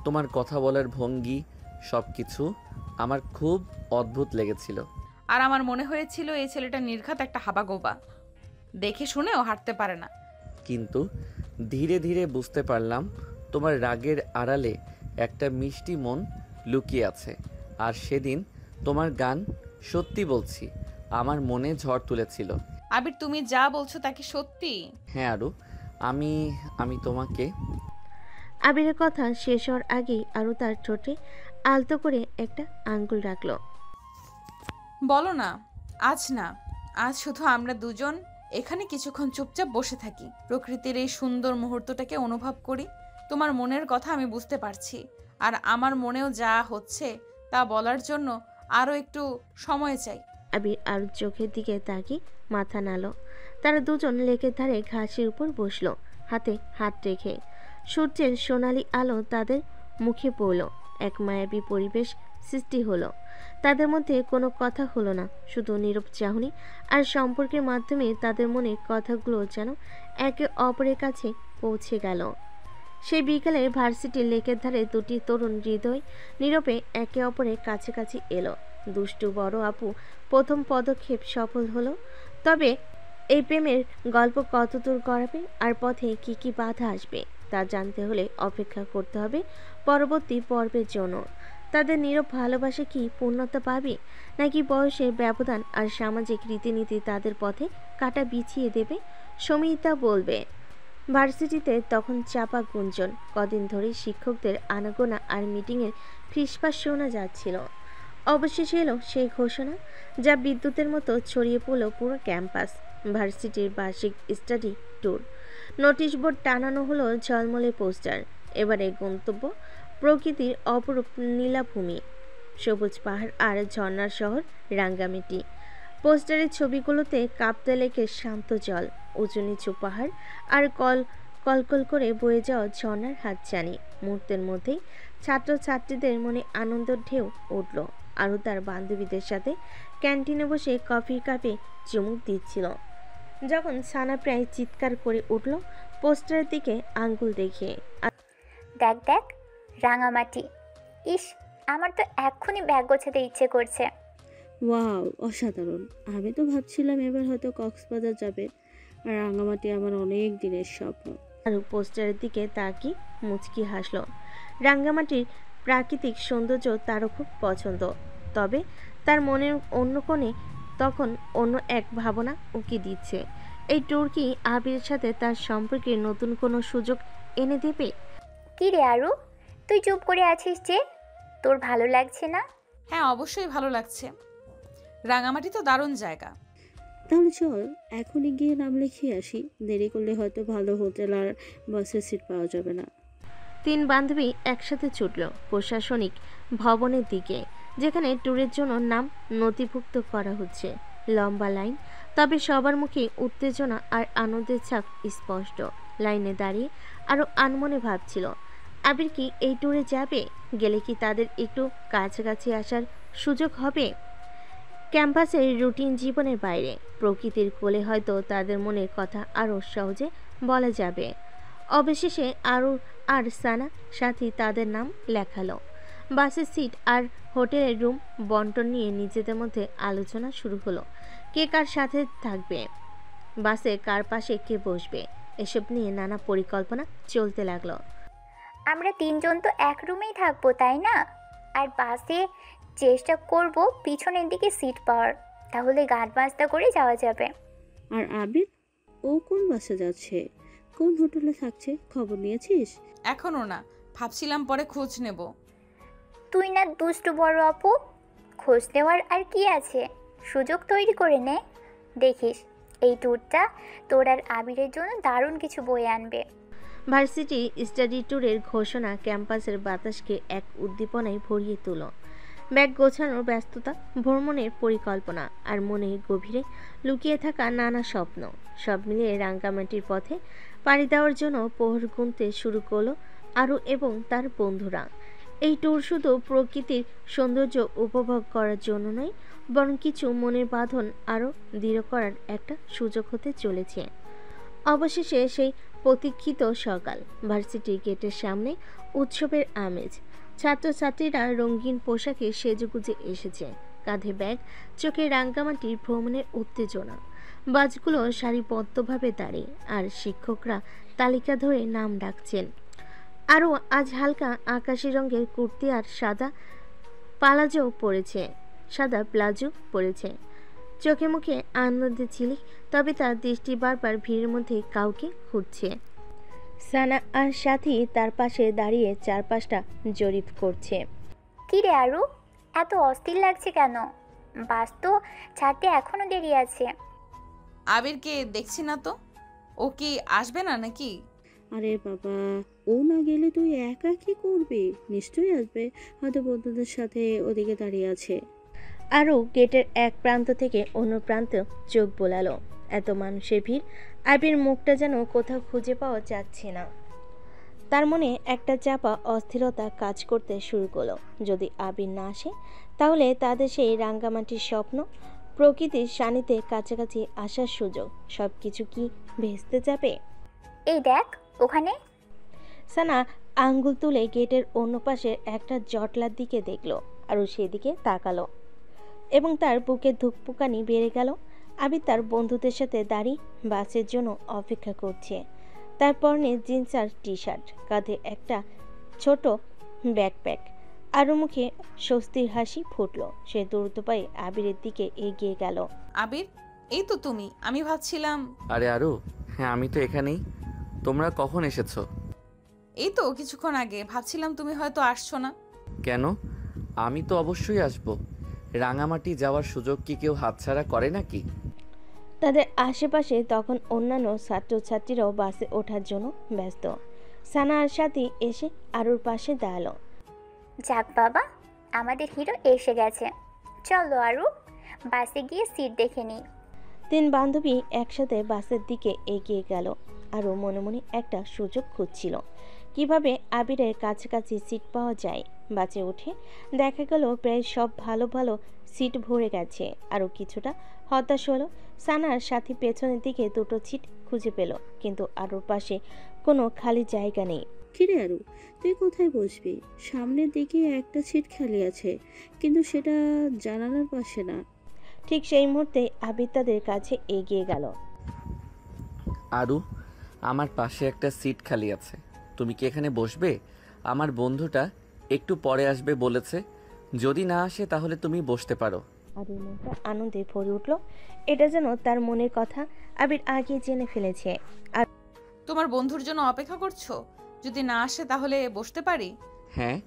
তোমার কথা বলার ভঙ্গি, সব কিছু আমার খুব অদ্ভুত লেগেছিল। আর আমার মনে হয়েছিল এই ছেলেটা নির্ঘাত একটা হাবাগোবা, দেখে শুনেও হাঁটতে পারে না। কিন্তু ধীরে ধীরে বুঝতে পারলাম তোমার রাগের আড়ালে একটা মিষ্টি মন লুকিয়ে আছে। আর সেদিন তোমার গান, সত্যি বলছি, আমার মনে ঝড় তুলেছিল। আবির, তুমি যা বলছো তা কি সত্যি? হ্যাঁ আরু, আমি তোমাকে। আবিরের কথা শেষ হওয়ার আগেই আরও তার ঠোঁটে আলতো করে একটা আঙ্গুল রাখলো। বলো না। আজ না, আজ শুধু আমরা দুজন এখানে কিছুক্ষণ চুপচাপ বসে থাকি, প্রকৃতির এই সুন্দর মুহূর্তটাকে অনুভব করি। তোমার মনের কথা আমি বুঝতে পারছি, আর আমার মনেও যা হচ্ছে তা বলার জন্য আরও একটু সময় চাই। আবির আর চোখের দিকে তাকিয়ে মাথা নাড়ল। তারা দুজন লেকের ধারে ঘাসের উপর বসলো, হাতে হাত রেখে। সূর্যের সোনালি আলো তাদের মুখে পড়ল, এক মায়াবী পরিবেশ সৃষ্টি হলো। তাদের মধ্যে কোনো কথা হলো না, শুধু নীরব চাহনি আর সম্পর্কের মাধ্যমে তাদের মনে কথাগুলো যেন একে অপরের কাছে পৌঁছে গেল। সেই বিকালে ভার্সিটির লেকের ধারে দুটি তরুণ হৃদয় নীরবে একে অপরের কাছাকাছি এলো। দুষ্টু বড় আপু প্রথম পদক্ষেপ সফল হলো। তবে এই প্রেমের গল্প কতদূর গড়াবে আর পথে কি কি বাধা আসবে তা জানতে হলে অপেক্ষা করতে হবে পরবর্তী পর্বের জন্য। তাদের নীরব ভালোবাসা কি পূর্ণতা পাবে, নাকি বয়সের ব্যবধান আর সামাজিক রীতিনীতি তাদের পথে কাঁটা বিছিয়ে দেবে? সমীতা বলবে। ভার্সিটিতে তখন চাপা গুঞ্জন, কদিন ধরে শিক্ষকদের আনাগোনা আর মিটিংয়ের ফিসফাস শোনা যাচ্ছিল। অবশেষে এলো সেই ঘোষণা, যা বিদ্যুতের মতো ছড়িয়ে পড়ল পুরো ক্যাম্পাস। ভার্সিটির বার্ষিক স্টাডি ট্যুর। নোটিশ বোর্ড টানানো হলো ঝলমলে পোস্টার। এবারে গন্তব্য প্রকৃতির অপরূপ নীলাভূমি, সবুজ পাহাড় আর ঝর্ণার শহর রাঙ্গামাটি। পোস্টারের ছবিগুলোতে কাঁপতে লেকের শান্ত জল, উঁচু নিচু পাহাড় আর কলকল করে বয়ে যাওয়া ঝর্ণার হাতছানি। মুহূর্তের মধ্যেই ছাত্রছাত্রীদের মনে আনন্দের ঢেউ উঠল। আরও তার বান্ধবীদের সাথে ক্যান্টিনে বসে কফির কাপে চুমুক দিচ্ছিল, যখন সানা প্রায় চিৎকার করে উঠল পোস্টারের দিকে আঙ্গুল দেখিয়ে। দেখ দেখ, রাঙামাটি। ইস, আমার তো এক্ষুনি ব্যাগ গোছাতে ইচ্ছে করছে। ওয়াও, অসাধারণ। আমি তো ভাবছিলাম এবার হয়তো কক্সবাজার যাবে। আর রাঙামাটি আমার অনেক দিনের স্বপ্ন। আর পোস্টারের দিকে তাকিয়ে মুচকি হাসল। রাঙ্গামাটির প্রাকৃতিক সৌন্দর্য তারও খুব পছন্দ, তবে তার মনের অন্য কোণে তখন অন্য এক ভাবনা উকি দিচ্ছে। এই ট্যুর কি আবিরের সাথে তার সম্পর্কে নতুন কোনো সুযোগ এনে দেবে? কি রে আরু, তুই চুপ করে আছিস যে? তোর ভালো লাগছে না? হ্যাঁ, অবশ্যই ভালো লাগছে। রাঙামাটি তো দারুণ জায়গা। তাহলে চল এখনই গিয়ে নাম লিখিয়ে আসি। দেরি করলে হয়তো ভালো হোটেল আর বাসের সিট পাওয়া যাবে না। তিন বান্ধবী একসাথে ছুটল প্রশাসনিক ভবনের দিকে, যেখানে ট্যুরের জন্য নাম নথিভুক্ত করা হচ্ছে। লম্বা লাইন, তবে সবার মুখে উত্তেজনা আর আনন্দের ছাপ স্পষ্ট। লাইনে দাঁড়িয়ে আরও আনমনে ভাবছিল, আবির কি এই ট্যুরে যাবে? গেলে কি তাদের একটু কাছাকাছি আসার সুযোগ হবে? ক্যাম্পাসের রুটিন জীবনের বাইরে প্রকৃতির কোলে হয়তো তাদের মনের কথা আরও সহজে বলা যাবে। অবশেষে আরু আর সানা সাথী তাদের নাম লেখালো। বাসের সিট আর হোটেলের রুম বন্টন নিয়ে নিজেদের মধ্যে আলোচনা শুরু হলো। কে কার সাথে থাকবে, বাসে কার পাশে কে বসবে, এসব নিয়ে নানা পরিকল্পনা চলতে লাগলো। আমরা তিনজন তো এক রুমেই থাকবো, তাই না? আর বাসে চেষ্টা করব পিছনের দিকে সিট পাওয়ার, তাহলে গান বাজনা করে যাওয়া যাবে। আর আবির, ও কোন বাসে যাচ্ছে, কোন হোটেলে থাকছে, খবর নিয়েছিস? এখনও না, ভাবছিলাম পরে খোঁজ নেব। তুই না দুষ্টু বড় আপু, খোঁজ নেওয়ার আর কি আছে, সুযোগ তৈরি করে নে। দেখিস এই ট্যুরটা তোর আর আবিরের জন্য দারুণ কিছু বয়ে আনবে। ভার্সিটি স্টাডি ট্যুরের ঘোষণা ক্যাম্পাসের বাতাসকে এক উদ্দীপনায় ভরিয়ে তোল। ব্যাগ গোছানোর ব্যস্ততা, ভ্রমণের পরিকল্পনা আর মনে গভীরে লুকিয়ে থাকা নানা স্বপ্ন, সব মিলিয়ে রাঙ্গামাটির পথে পাড়ি দেওয়ার জন্য প্রহর গুনতে শুরু করলো আরু এবং তার বন্ধুরা। এই ট্যুর শুধু প্রকৃতির সৌন্দর্য উপভোগ করার জন্য নয়, বরং কিছু মনের বাঁধন আরও দৃঢ় করার একটা সুযোগ হতে চলেছে। অবশেষে সেই প্রতীক্ষিত সকাল। ভার্সিটির গেটের সামনে উৎসবের আমেজ। ছাত্রছাত্রীরা রঙিন পোশাকে সেজেগুজে এসেছে, কাঁধে ব্যাগ, চোখে রাঙ্গামাটির ভ্রমণের উত্তেজনা। বাসগুলো সারিবদ্ধভাবে দাঁড়িয়ে, আর শিক্ষকরা তালিকা ধরে নাম ডাকছেন। আরও আজ হালকা আকাশি রঙের কুর্তি আর সাদা প্লাজো পরেছে। চোখে মুখে আনন্দের ঝিলিক, তবে তার দৃষ্টি বারবার ভিড়ের মধ্যে কাউকে খুঁজছে। সানা আর সাথী তার পাশে দাঁড়িয়ে চারপাশটা জরিপ করছে। কি রে আরু, এত অস্থির লাগছে কেন? বাস তো ছাড়তে এখনো দেরি আছে। আবিরকে দেখছি না তো, ও কি আসবে না নাকি? আরে বাবা, ও ও না গেলে তুই একা কি করবি? নিশ্চয়ই আসবে, হয়তো বন্ধুদের সাথে ওদিকে দাঁড়িয়ে আছে। আরও গেটের এক প্রান্ত থেকে অন্য প্রান্তে চোখ বোলালো। এত মানুষের ভিড়, আবির মুখটা যেন কোথাও খুঁজে পাওয়া যাচ্ছে না। তার মনে একটা চাপা অস্থিরতা কাজ করতে শুরু করলো। যদি আবির না আসে তাহলে তাদের সেই রাঙ্গামাটির স্বপ্ন, প্রকৃতির সান্নিধ্যে কাছাকাছি আসার সুযোগ, সব কিছু কি ভেস্তে যাবে? এই দেখ ওখানে। সানা আঙ্গুল তুলে গেটের অন্য পাশের একটা জটলার দিকে দেখলো, আরও সেদিকে তাকালো এবং তার বুকে ধুকপুকানি বেড়ে গেল। আবির তার বন্ধুদের সাথে দাঁড়িয়ে বাসের জন্য অপেক্ষা করছে। তার পরনে জিন্স আর টি শার্ট, কাঁধে একটা ছোট ব্যাকপ্যাক। আরও মুখে স্বস্তির হাসি ফুটলো। সে দ্রুত পায়ে আবিরের দিকে এগিয়ে গেল। আবির, এই তো তুমি। আমি ভাবছিলাম। আরে আরু, হ্যাঁ আমি তো এখানেই। তোমরা কখন এসেছো? এই তো কিছুক্ষণ আগে। ভাবছিলাম তুমি হয়তো আসছো না। কেন? আমি তো অবশ্যই আসবো। রাঙামাটি যাওয়ার সুযোগ কি কেউ হাতছাড়া করে নাকি? তাদের আশেপাশে তখন অন্যান্য ছাত্রছাত্রীরাও বাসে ওঠার জন্য ব্যস্ত। সানা আর সাথী এসে আরুর পাশে দাঁড়ালো। যাক বাবা, আমাদের হিরো এসে গেছে। চলো আরু, বাসে গিয়ে সিট দেখে নিই। তিন বান্ধবী একসাথে বাসের দিকে এগিয়ে গেল। আরও মনে মনে একটা সুযোগ খুঁজছিল কিভাবে আবিরের কাছাকাছি সিট পাওয়া যায়। বাসে উঠে দেখা গেল প্রায় সব ভালো ভালো সিট ভরে গেছে। আরও কিছুটা হতাশ হলো। সানার সাথী পেছনের দিকে দুটো সিট খুঁজে পেল, কিন্তু আরুর পাশে কোনো খালি জায়গা নেই। কিরে আরু, তুই কোথায় বসবি? সামনের দিকে একটা সিট খালি আছে, কিন্তু সেটা জানালার পাশে না। ঠিক সেই মুহূর্তে আবির তাদের কাছে এগিয়ে গেল। আরু, আমার পাশে একটা সিট খালি আছে, তুমি কি এখানে বসবে? আমার বন্ধুটা একটু পরে আসবে বলেছে, যদি না আসে তাহলে তুমি বসতে পারো। আবির মনটা আনন্দে ভরে উঠল। এটা যেন তার মনের কথা আবির আগে জেনে ফেলেছে। আর তোমার বন্ধুর জন্য অপেক্ষা করছো? যদি না আসে তাহলে বসতে পারি। হ্যাঁ,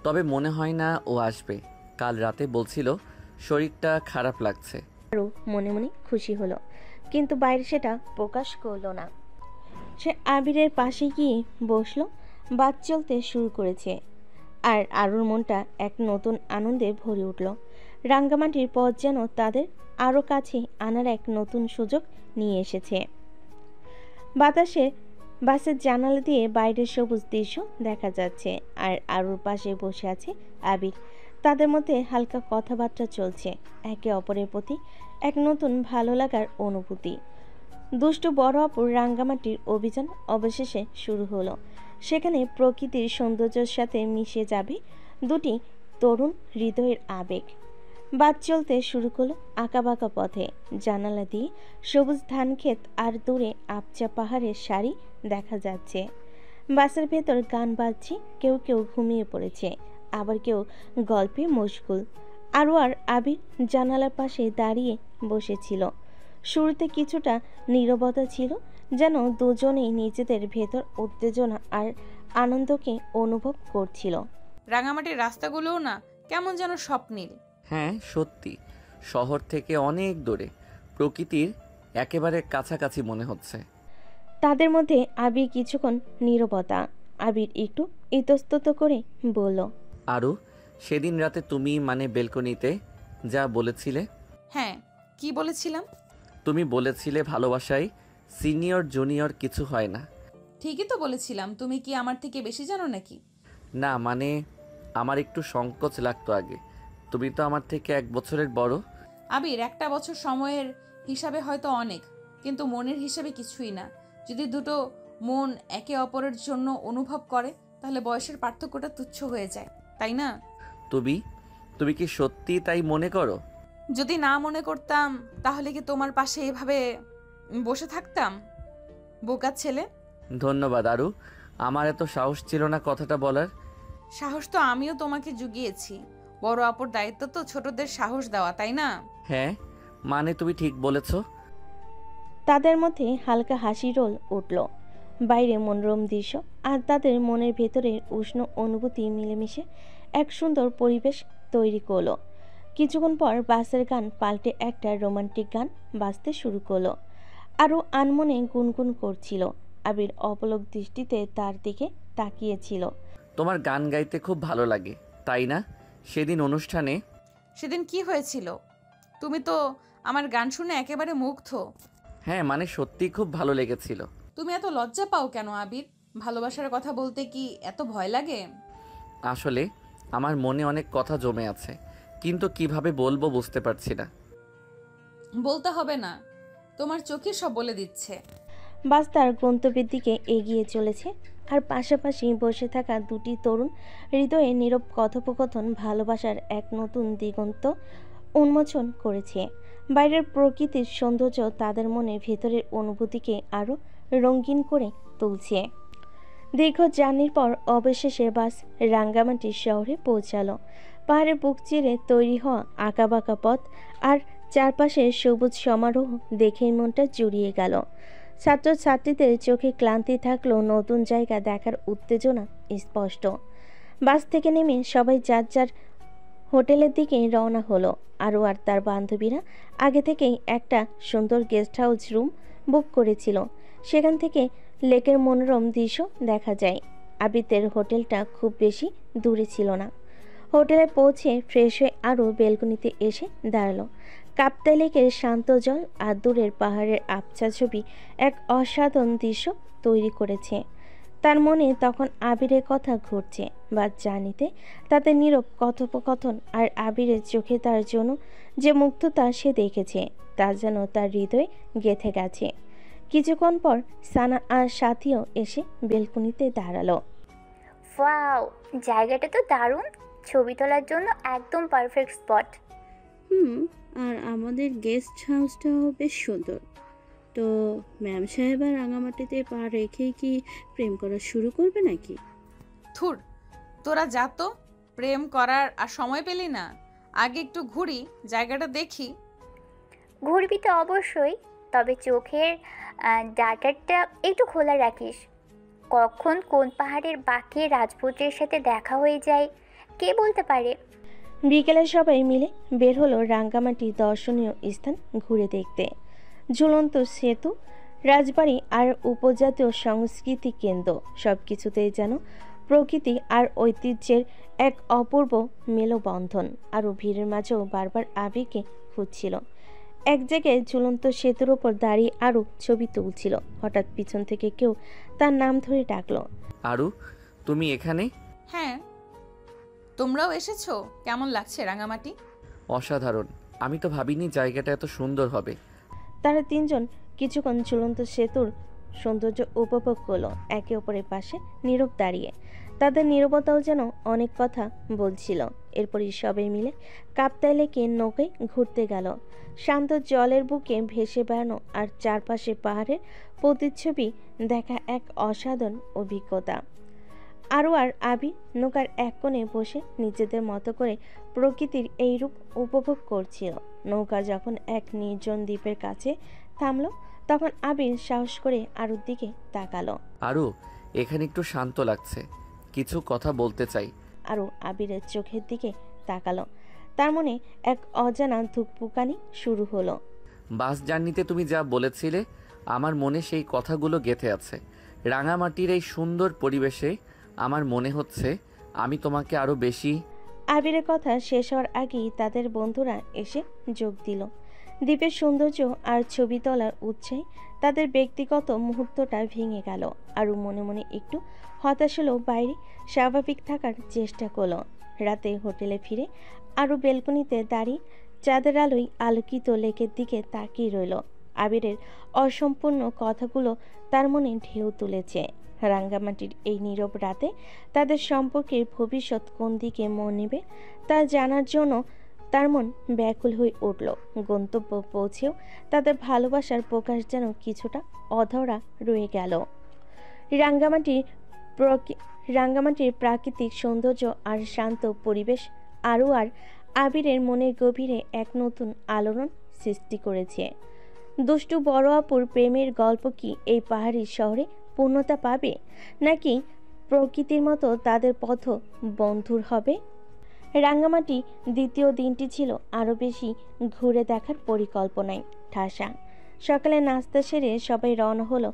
তবে মনে হয় না ও আসবে। কাল রাতে বলছিল শরীরটা খারাপ লাগছে। আরও মনে মনে খুশি হলো, কিন্তু বাইরে সেটা প্রকাশ করলো না। সে আবিরের পাশে গিয়ে বসলো। বাস চলতে শুরু করেছে, আর আরুর মনটা এক নতুন আনন্দে ভরে উঠল। রাঙ্গামাটির পথ যেন তাদের আরও কাছে আনার এক নতুন সুযোগ নিয়ে এসেছে। বাতাসে বাসের জানালা দিয়ে বাইরের সবুজ দৃশ্য দেখা যাচ্ছে, আর আরুর পাশে বসে আছে আবির। তাদের মধ্যে হালকা কথাবার্তা চলছে, একে অপরের প্রতি এক নতুন ভালো লাগার অনুভূতি। দুষ্টু বড় অপুর রাঙ্গামাটির অভিযান অবশেষে শুরু হলো। সেখানে প্রকৃতির সৌন্দর্যের সাথে মিশে যাবে দুটি তরুণ হৃদয়ের আবেগ। বাস চলতে শুরু করলো আঁকাবাঁকা পথে। জানালা দিয়ে সবুজ ধানক্ষেত আর দূরে আবচা পাহাড়ের সারি দেখা যাচ্ছে। বাসের ভেতর গান বাজছে, কেউ কেউ ঘুমিয়ে পড়েছে, আবার কেউ গল্পে মশগুল। আরও আর আবির জানালার পাশে দাঁড়িয়ে বসেছিল। শুরুতে কিছুটা নীরবতা ছিল, যেন দুজনেই নিজেদের ভেতর উত্তেজনা আর আনন্দকে অনুভব করছিল। রাঙামাটির রাস্তাগুলোও না কেমন যেন স্বপ্নীল। হ্যাঁ সত্যি, শহর থেকে অনেক দূরে, প্রকৃতির একেবারে কাছাকাছি মনে হচ্ছে। তাদের মধ্যে আবির কিছুক্ষণ নীরবতা। আবির একটু ইতস্তত করে বলল, আরু, সেদিন রাতে তুমি মানে বেলকনিতে যা বলেছিলে। হ্যাঁ, কি বলেছিলাম? তুমি বলেছিলে ভালোবাসায় সিনিয়র জুনিয়র কিছু হয় না। ঠিকই তো বলেছিলাম। তুমি কি আমার থেকে বেশি জানো নাকি? না মানে আমার একটু সংকোচ লাগতো আগে। তুমি তো আমার থেকে 1 বছরের বড়। আবির, একটা বছর সময়ের হিসাবে হয়তো অনেক, কিন্তু মনের হিসাবে কিছুই না। যদি দুটো মন একে অপরের জন্য অনুভব করে তাহলে বয়সের পার্থক্যটা তুচ্ছ হয়ে যায়, তাই না? তুমি কি সত্যি তাই মনে করো? যদি না মনে করতাম তাহলে কি তোমার পাশে এভাবে বসে থাকতাম? বোকা ছেলে। ধন্যবাদ আরু, আমার এত সাহস ছিল না কথাটা বলার। সাহস তো আমিও তোমাকে জুগিয়েছি। বড় অপর দায়িত্ব তো ছোটদের সাহস দেওয়া, তাই না? হ্যাঁ মানে তুমি ঠিক বলেছো। তাদের মধ্যে হালকা হাসি রোল উঠল। বাইরে মনোরম দৃশ্য আর তাদের মনের ভেতরের উষ্ণ অনুভূতি মিলেমিশে এক সুন্দর পরিবেশ তৈরি করলো। কিছুক্ষণ পর বাসের গান পাল্টে একটা রোমান্টিক গান বাজতে শুরু করলো। আরও আনমনে গুনগুন করছিল। আবির অপলক দৃষ্টিতে তার দিকে তাকিয়েছিল। তোমার গান গাইতে খুব ভালো লাগে তাই না? সেদিন অনুষ্ঠানে সেদিন কি হয়েছিল? তুমি তো আমার গান শুনে একেবারে মুগ্ধ। হ্যাঁ মানে সত্যি খুব ভালো লেগেছিল। তুমি এত লজ্জা পাও কেন আবির? ভালোবাসার কথা বলতে কি এত ভয় লাগে? আসলে আমার মনে অনেক কথা জমে আছে, কিন্তু কিভাবে বলবো বুঝতে পারছি না। বলতে হবে না, তোমার চোখে সব বলে দিচ্ছে। বাস তার গন্তব্যের দিকে এগিয়ে চলেছে, আর পাশাপাশি বসে থাকা দুটি তরুণ হৃদয়ে নীরব কথোপকথন ভালোবাসার এক নতুন দিগন্ত উন্মোচন করেছে। বাইরের প্রকৃতির সৌন্দর্য তাদের মনে ভেতরের অনুভূতিকে আরও রঙিন করে তুলছে। দীর্ঘ জার্নির পর অবশেষে বাস রাঙ্গামাটি শহরে পৌঁছালো। পাহাড়ের বুক চিরে তৈরি হওয়া আঁকাবাঁকা পথ আর চারপাশে সবুজ সমারোহ দেখেই মনটা জুড়িয়ে গেল। ছাত্রছাত্রীদের চোখে ক্লান্তি থাকলেও নতুন জায়গা দেখার উত্তেজনা স্পষ্ট। বাস থেকে নেমে সবাই যার যার হোটেলের দিকে রওনা হলো। আরও আর তার বান্ধবীরা আগে থেকেই একটা সুন্দর গেস্ট হাউস রুম বুক করেছিল। সেখান থেকে লেকের মনোরম দৃশ্য দেখা যায়। আবিদের হোটেলটা খুব বেশি দূরে ছিল না। হোটেলে পৌঁছে ফ্রেশ হয়ে আরও বেলকনিতে এসে দাঁড়ালো। কাপ্তাই লেকের শান্ত জল আর দূরের পাহাড়ের আবছা ছবি এক অসাধারণ দৃশ্য তৈরি করেছে। তার মনে তখন আবিরের কথা ঘুরছে, বা জানিতে তাদের নীরব কথোপকথন আর আবিরের চোখে তার জন্য যে মুগ্ধতা সে দেখেছে তা যেন তার হৃদয়ে গেঁথে গেছে। কিছুক্ষণ পর সানা আর সাথীও এসে বেলকনিতে দাঁড়ালো। ওয়াও, জায়গাটা তো দারুণ, ছবি তোলার জন্য একদম পারফেক্ট স্পট। আর আমাদের গেস্ট হাউসটাও বেশ সুন্দর। তো ম্যাম সাহেব আর রাঙামাটিতে পা রেখেই কি প্রেম করা শুরু করবে নাকি? থুর, তোরা যা তো, প্রেম করার আর সময় পেলি না। আগে একটু ঘুরি, জায়গাটা দেখি। ঘুরবি তো অবশ্যই, তবে চোখের ডাটারটা একটু খোলা রাখিস। কখন কোন পাহাড়ের বাকি রাজপুত্রের সাথে দেখা হয়ে যায় কে বলতে পারে। বিকেলে সবাই মিলে বের হলো রাঙ্গামাটির দর্শনীয় স্থান ঘুরে দেখতে। ঝুলন্ত সেতু, রাজবাড়ি আর উপজাতীয় সংস্কৃতি কেন্দ্র, সব কিছুতেই যেন প্রকৃতি আর ঐতিহ্যের এক অপূর্ব মেলবন্ধন। আরও ভিড়ের মাঝেও বারবার আবিরকে খুঁজছিল। এক জায়গায় ঝুলন্ত সেতুর ওপর দাঁড়িয়ে আরও ছবি তুলছিল। হঠাৎ পিছন থেকে কেউ তার নাম ধরে ডাকলো। আরু, তুমি এখানে? হ্যাঁ, তোমরাও এসেছো? কেমন লাগছে রাঙামাটি? অসাধারণ, আমি তো ভাবিনি জায়গাটা এত সুন্দর হবে। তারা তিনজন কিছুক্ষণ ঝুলন্ত সেতুর সৌন্দর্য উপভোগ করলো, একে অপরের পাশে নীরব দাঁড়িয়ে। তাদের নীরবতাও যেন অনেক কথা বলছিল। এরপরই সবাই মিলে কাপ্তাই লেকে নৌকায় ঘুরতে গেল। শান্ত জলের বুকে ভেসে বেড়ানো আর চারপাশে পাহাড়ের প্রতিচ্ছবি দেখা এক অসাধারণ অভিজ্ঞতা। আরও আর আবি নৌকার এক কোণে বসে নিজেদের মতো করে প্রকৃতির এই রূপ উপভোগ করছিল। নৌকা যখন এক নির্জন দ্বীপের কাছে থামলো, তখন আবির সাহস করে আরুর দিকে তাকালো। আরু, এখানে একটু শান্ত লাগছে, কিছু কথা বলতে চাই। আরও আবিরের চোখের দিকে তাকালো। তার মনে এক অজানা ধুকপুকানি শুরু হলো। বাস জার্নিতে তুমি যা বলেছিলে আমার মনে সেই কথাগুলো গেঁথে আছে। রাঙামাটির এই সুন্দর পরিবেশে আমার মনে হচ্ছে আমি তোমাকে আরো বেশি। আবিরের কথা শেষ হওয়ার আগেই তাদের বন্ধুরা এসে যোগ দিল। দ্বীপের সৌন্দর্য আর ছবি তোলার উৎসাহে তাদের ব্যক্তিগত মুহূর্তটা ভেঙে গেল। আরও মনে মনে একটু হতাশ হলেও বাইরে স্বাভাবিক থাকার চেষ্টা করলো। রাতে হোটেলে ফিরে আরও বেলকনিতে দাঁড়িয়ে চাঁদের আলোয় আলোকিত লেকের দিকে তাকিয়ে রইল। আবিরের অসম্পূর্ণ কথাগুলো তার মনে ঢেউ তুলেছে। রাঙ্গামাটির এই নীরব রাতে তাদের সম্পর্কের ভবিষ্যৎ কোন দিকে মন নেবে তা জানার জন্য তার মন ব্যাকুল হয়ে উঠল। গন্তব্য পৌঁছেও তাদের ভালোবাসার প্রকাশ যেন কিছুটা অধরা রয়ে গেল। রাঙ্গামাটির প্রাকৃতিক সৌন্দর্য আর শান্ত পরিবেশ আরও আর আবিরের মনের গভীরে এক নতুন আলোড়ন সৃষ্টি করেছে। দুষ্টু বড় আপুর প্রেমের গল্প কি এই পাহাড়ি শহরে পূর্ণতা পাবে, নাকি প্রকৃতির মতো তাদের পথ বন্ধুর হবে? রাঙ্গামাটি দ্বিতীয় দিনটি ছিল আরও বেশি ঘুরে দেখার পরিকল্পনায় ঠাসা। সকালে নাস্তা সেরে সবাই রওনা হলো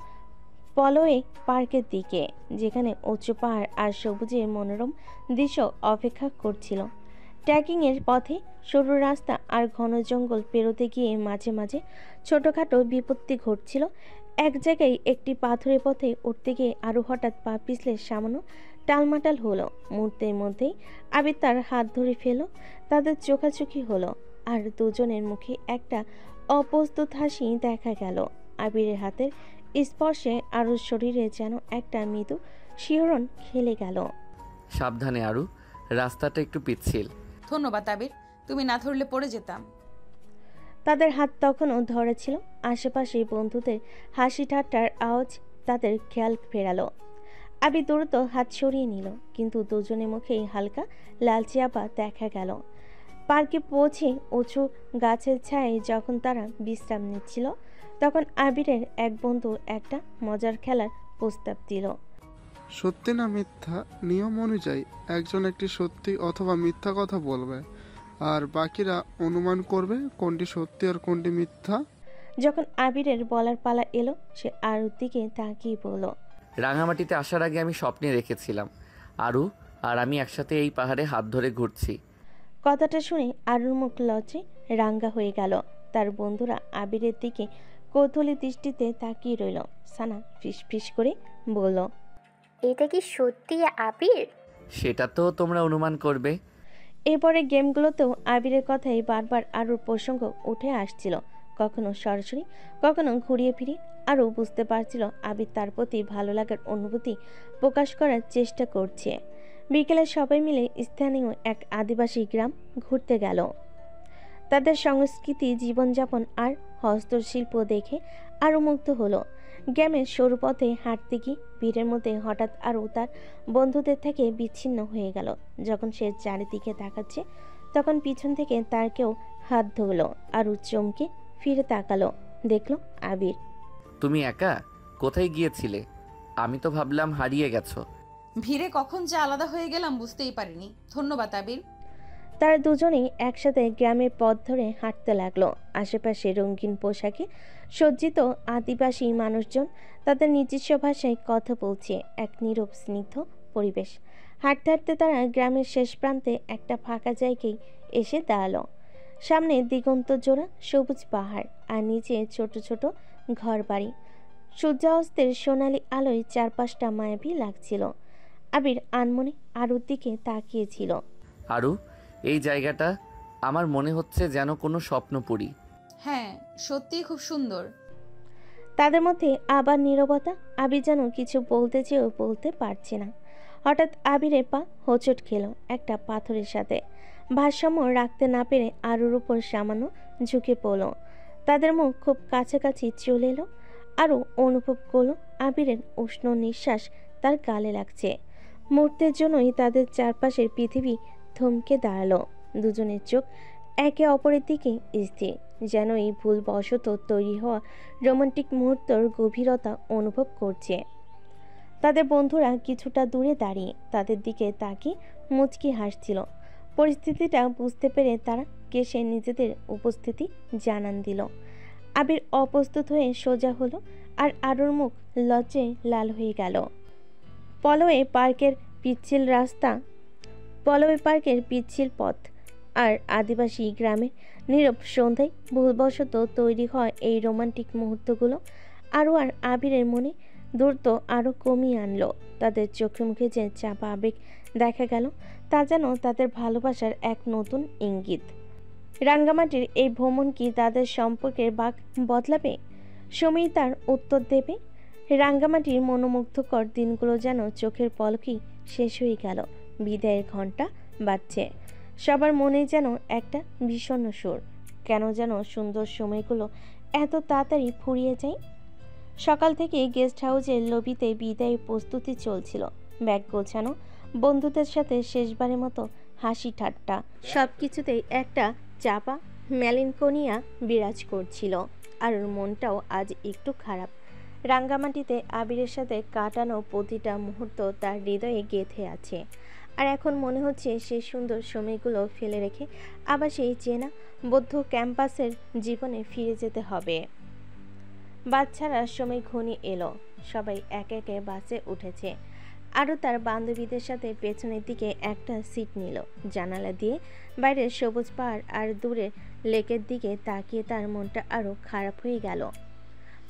পলয়ে পার্কের দিকে, যেখানে উঁচু পাহাড় আর সবুজে মনোরম দৃশ্য অপেক্ষা করছিল। ট্রেকিংয়ের পথে সরু রাস্তা আর ঘন জঙ্গল পেরোতে গিয়ে মাঝে মাঝে ছোটোখাটো বিপত্তি ঘটছিল। এক জায়গায় একটি পাথরের পথে উঠতে গিয়ে আরও হঠাৎ পা পিছলে সামান্য টালমাটাল হলো। মুহূর্তের মধ্যেই আবির তার হাত ধরে ফেলল। তাদের চোখাচোখি হলো আর দুজনের মুখে একটা অপ্রস্তুত হাসি দেখা গেল। আবিরের হাতের স্পর্শে আরুর শরীরে যেন একটা মৃদু শিহরণ খেলে গেল। সাবধানে আরু, রাস্তাটা একটু পিচ্ছিল। ধন্যবাদ আবির, তুমি না ধরলে পড়ে যেতাম। তাদের হাত তখনও ধরা ছিল। আশেপাশে বন্ধুদের হাসি ঠাট্টার আওয়াজ তাদের খেয়াল ফেরালো। আবির দ্রুত হাত সরিয়ে নিল, কিন্তু দুজনের মুখেই হালকা লালচে আভা দেখা গেল। পার্কে পৌঁছে উঁচু গাছের ছায়ে যখন তারা বিশ্রাম নিচ্ছিল, তখন আবিরের এক বন্ধু একটা মজার খেলার প্রস্তাব দিল। সত্যি না মিথ্যা, নিয়ম অনুযায়ী একজন একটি সত্যি অথবা মিথ্যা কথা বলবে, আর বাকিরা অনুমান করবে কোনটি সত্যি আর কোনটি মিথ্যা। যখন আবিরের বলার পালা এলো, সে আরুর দিকে তাকিয়ে বলল, রাঙামাটিতে আসার আগে আমি স্বপ্নে রেখেছিলাম আরু আর আমি একসাথে এই পাহাড়ে হাত ধরে ঘুরছি। কথাটা শুনে আরুর মুখ লজ্জায় রাঙ্গা হয়ে গেল। তার বন্ধুরা আবিরের দিকে কৌতূহলী দৃষ্টিতে তাকিয়ে রইল। সানা ফিস ফিস করে বলল, এটা কি সত্যি আবির? সেটা তো তোমরা অনুমান করবে। এরপরে গেমগুলোতেও আবিরের কথাই বারবার আরুর প্রসঙ্গ উঠে আসছিল, কখনো সরাসরি, কখনো ঘুরিয়ে ফিরে। আরও বুঝতে পারছিল আবির তার প্রতি ভালো লাগার অনুভূতি প্রকাশ করার চেষ্টা করছে। বিকেলে সবাই মিলে স্থানীয় এক আদিবাসী গ্রাম ঘুরতে গেল। তাদের সংস্কৃতি, জীবনযাপন আর হস্তশিল্প দেখে আরও মুগ্ধ হলো। গ্রামের সরু পথে হাঁটতে গিয়ে ভিড়ের মধ্যে হঠাৎ আরও তার বন্ধুদের থেকে বিচ্ছিন্ন হয়ে গেল। যখন সে চারিদিকে তাকাচ্ছে, তখন পিছন থেকে তার কেউ হাত ধরলো। আরও চমকে ফিরে তাকালো, দেখলো আবির। তুমি একা? কোথায় গিয়েছিলে? আমি তো ভাবলাম হারিয়ে গেছো। ভিড়ে কখন যে আলাদা হয়ে গেলাম বুঝতেই পারিনি। ধন্যবাদ আবির। তারা দুজনেই একসাথে গ্রামের পথ ধরে হাঁটতে লাগলো। আশেপাশে রঙিন পোশাকে সজ্জিত আদিবাসী মানুষজন তাদের নিজস্ব ভাষায় কথা বলছে। এক নীরব স্নিগ্ধ পরিবেশ। হাঁটতে হাঁটতে তারা গ্রামের শেষ প্রান্তে একটা ফাঁকা জায়গায় এসে দাঁড়ালো। সামনে দিগন্ত জোড়া সবুজ পাহাড় আর নিচে ছোট ছোট ঘর বাড়ি। সূর্যাস্তের সোনালি আলোয় চারপাশটা মায়াবী লাগছিল। আবির আনমনে আরুর দিকে তাকিয়েছিল। আরু, এই জায়গাটা আমার মনে হচ্ছে যেন কোনো স্বপ্নপুরী। হ্যাঁ, সত্যিই খুব সুন্দর। তাদের মধ্যে আবার নীরবতা। আবির যেন কিছু বলতে চেয়েও বলতে পারছে না। হঠাৎ আবিরের পা হোঁচট খেল একটা পাথরের সাথে। ভারসাম্য রাখতে না পেরে আরুর উপর সামান্য ঝুঁকে পড়ল। তাদের মুখ খুব কাছাকাছি চলে এলো। আরও অনুভব করল আবিরের উষ্ণ নিঃশ্বাস তার গালে লাগছে। মুহূর্তের জন্যই তাদের চারপাশের পৃথিবী থমকে দাঁড়ালো। দুজনের চোখ একে অপরের দিকে স্থির, যেন এই ভুলবশত তৈরি হওয়া রোমান্টিক মুহূর্তের গভীরতা অনুভব করছে। তাদের বন্ধুরা কিছুটা দূরে দাঁড়িয়ে তাদের দিকে তাকিয়ে মুচকি হাসছিল। পরিস্থিতিটা বুঝতে পেরে তারা কেসে নিজেদের উপস্থিতি জানান দিল। আবির অপ্রস্তুত হয়ে সোজা হলো, আর আরুর মুখ লজ্জায় লাল হয়ে গেল। পলয়ে পার্কের পিচ্ছিল পথ আর আদিবাসী গ্রামের নীরব সন্ধ্যায় ভুলবশত তৈরি হয় এই রোমান্টিক মুহূর্তগুলো আরও আর আবিরের মনে দ্রুত আরও কমিয়ে আনলো। তাদের চোখে মুখে যে চাপা আবেগ দেখা গেল, তা যেন তাদের ভালোবাসার এক নতুন ইঙ্গিত। রাঙ্গামাটির এই ভ্রমণ কি তাদের সম্পর্কের বাঁক বদলাবে? সময় তার উত্তর দেবে। রাঙ্গামাটির মনোমুগ্ধকর দিনগুলো যেন চোখের পলকেই শেষ হয়ে গেল। বিদায়ের ঘণ্টা বাজছে। সবার মনে যেন একটা বিষণ্ণ সুর। কেন যেন সুন্দর সময়গুলো এত তাড়াতাড়ি ফুরিয়ে যায়। সকাল থেকে গেস্ট হাউসের লবিতে বিদায়ের প্রস্তুতি চলছিল। ব্যাগ গোছানো, বন্ধুদের সাথে শেষবারের মতো হাসি ঠাট্টা, সব কিছুতেই একটা চাপা মেলানকোনিয়া বিরাজ করছিল। আর ওর মনটাও আজ একটু খারাপ। রাঙ্গামাটিতে আবিরের সাথে কাটানো প্রতিটা মুহূর্ত তার হৃদয়ে গেঁথে আছে। আর এখন মনে হচ্ছে সেই সুন্দর সময়গুলো ফেলে রেখে আবার সেই চেনা বৌদ্ধ ক্যাম্পাসের জীবনে ফিরে যেতে হবে। বাস ছাড়ার সময় ঘনিয়ে এলো। সবাই একে একে বাসে উঠেছে। আরও তার বান্ধবীদের সাথে পেছনের দিকে একটা সিট নিল। জানালা দিয়ে বাইরের সবুজ পাহাড় আর দূরে লেকের দিকে তাকিয়ে তার মনটা আরও খারাপ হয়ে গেল।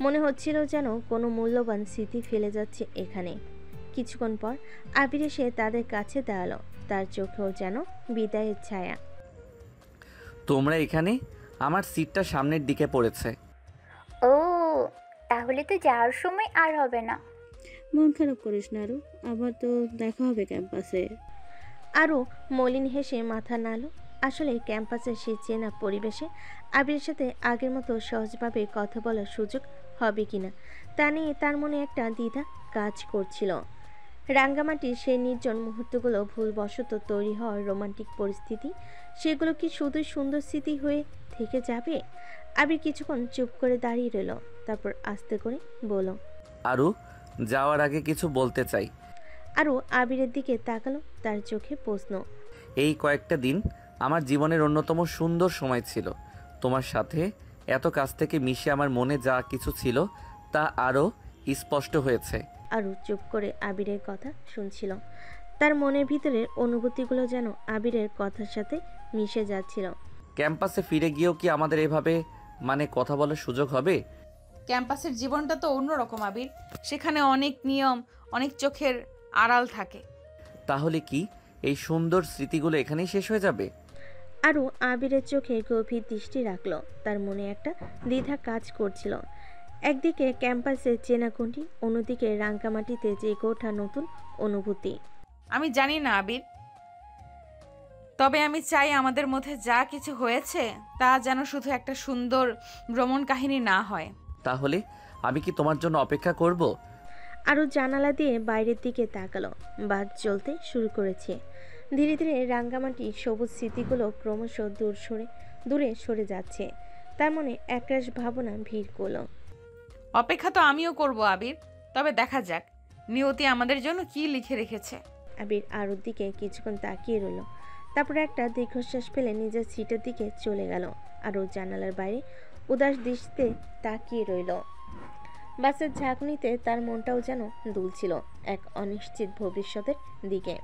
মনে হচ্ছিল যেন কোনো মূল্যবান স্মৃতি ফেলে যাচ্ছে এখানে। কিছুক্ষণ পর আবির এসে তাদের কাছে দাঁড়ালো। তার চোখেও যেন বিদায়ের ছায়া। তোমরা এখানে? আমার সিটটা সামনের দিকে পড়েছে। ও, তাহলে তো যাওয়ার সময় আর হবে না। মন খারাপ করিস না আরু, আবার তো দেখা হবে ক্যাম্পাসে। আরও মলিন হেসে মাথা নাড়ল। আসলে ক্যাম্পাসের সেই চেনা পরিবেশে আবিরের সাথে আগের মতো সহজভাবে কথা বলার সুযোগ হবে কিনা তা নিয়ে তার মনে একটা দ্বিধা কাজ করছিল। রাঙ্গামাটির সেই নির্জন মুহূর্তগুলো ভুলবশত তৈরি হওয়ার রোমান্টিক পরিস্থিতি, সেগুলো কি শুধুই সুন্দর স্মৃতি হয়ে থেকে যাবে? আবির কিছুক্ষণ চুপ করে দাঁড়িয়ে রইল, তারপর আস্তে করে বলল, আরু, যাওয়ার আগে কিছু বলতে চাই। আরও আবিরের দিকে তাকালো, তার চোখে প্রশ্ন। এই কয়েকটা দিন আমার জীবনের অন্যতম সুন্দর সময় ছিল। তোমার সাথে এত কাছ থেকে মিশে আমার মনে যা কিছু ছিল তা আরও স্পষ্ট হয়েছে। আরও চুপ করে আবিরের কথা শুনছিল। তার মনের ভিতরের অনুভূতিগুলো যেন আবিরের কথার সাথে মিশে যাচ্ছিল। ক্যাম্পাসে ফিরে গিয়েও কি আমাদের এভাবে কথা বলার সুযোগ হবে? ক্যাম্পাসের জীবনটা তো অন্যরকম আবির। সেখানে অনেক নিয়ম, অনেক চোখের আড়াল থাকে। তাহলে কি এই সুন্দর স্মৃতিগুলো এখানেই শেষ হয়ে যাবে? আরও আবিরের চোখে গভীর দৃষ্টি রাখলো। তার মনে একটা দ্বিধা কাজ করছিল। একদিকে ক্যাম্পাসের চেনাকুণ্ডি, অন্যদিকে রাঙ্গামাটিতে জেগে ওঠা নতুন অনুভূতি। আমি জানি না আবির, তবে আমি চাই আমাদের মধ্যে যা কিছু হয়েছে তা যেন শুধু একটা সুন্দর ভ্রমণ কাহিনী না হয়। তাহলে আমি কি তোমার জন্য অপেক্ষা করব? আরও জানালা দিয়ে বাইরের দিকে তাকালো। বাস চলতে শুরু করেছে। ধীরে ধীরে রাঙ্গামাটি সবুজ স্মৃতিগুলো ক্রমশ দূরে সরে যাচ্ছে। তার মনে একরাশ ভাবনা ভিড় করলো। অপেক্ষা তো আমিও করব আবির, তবে দেখা যাক নিয়তি আমাদের জন্য কি লিখে রেখেছে। আবির আরুর দিকে কিছুক্ষণ তাকিয়ে রইল, তারপরে একটা দীর্ঘশ্বাস ফেলে নিজের সিটের দিকে চলে গেল। আরও জানালার বাইরে উদাস দৃষ্টিতে তাকিয়ে রইল। বাসের ঝাঁকুনিতে তার মনটাও যেন দুলছিল এক অনিশ্চিত ভবিষ্যতের দিকে।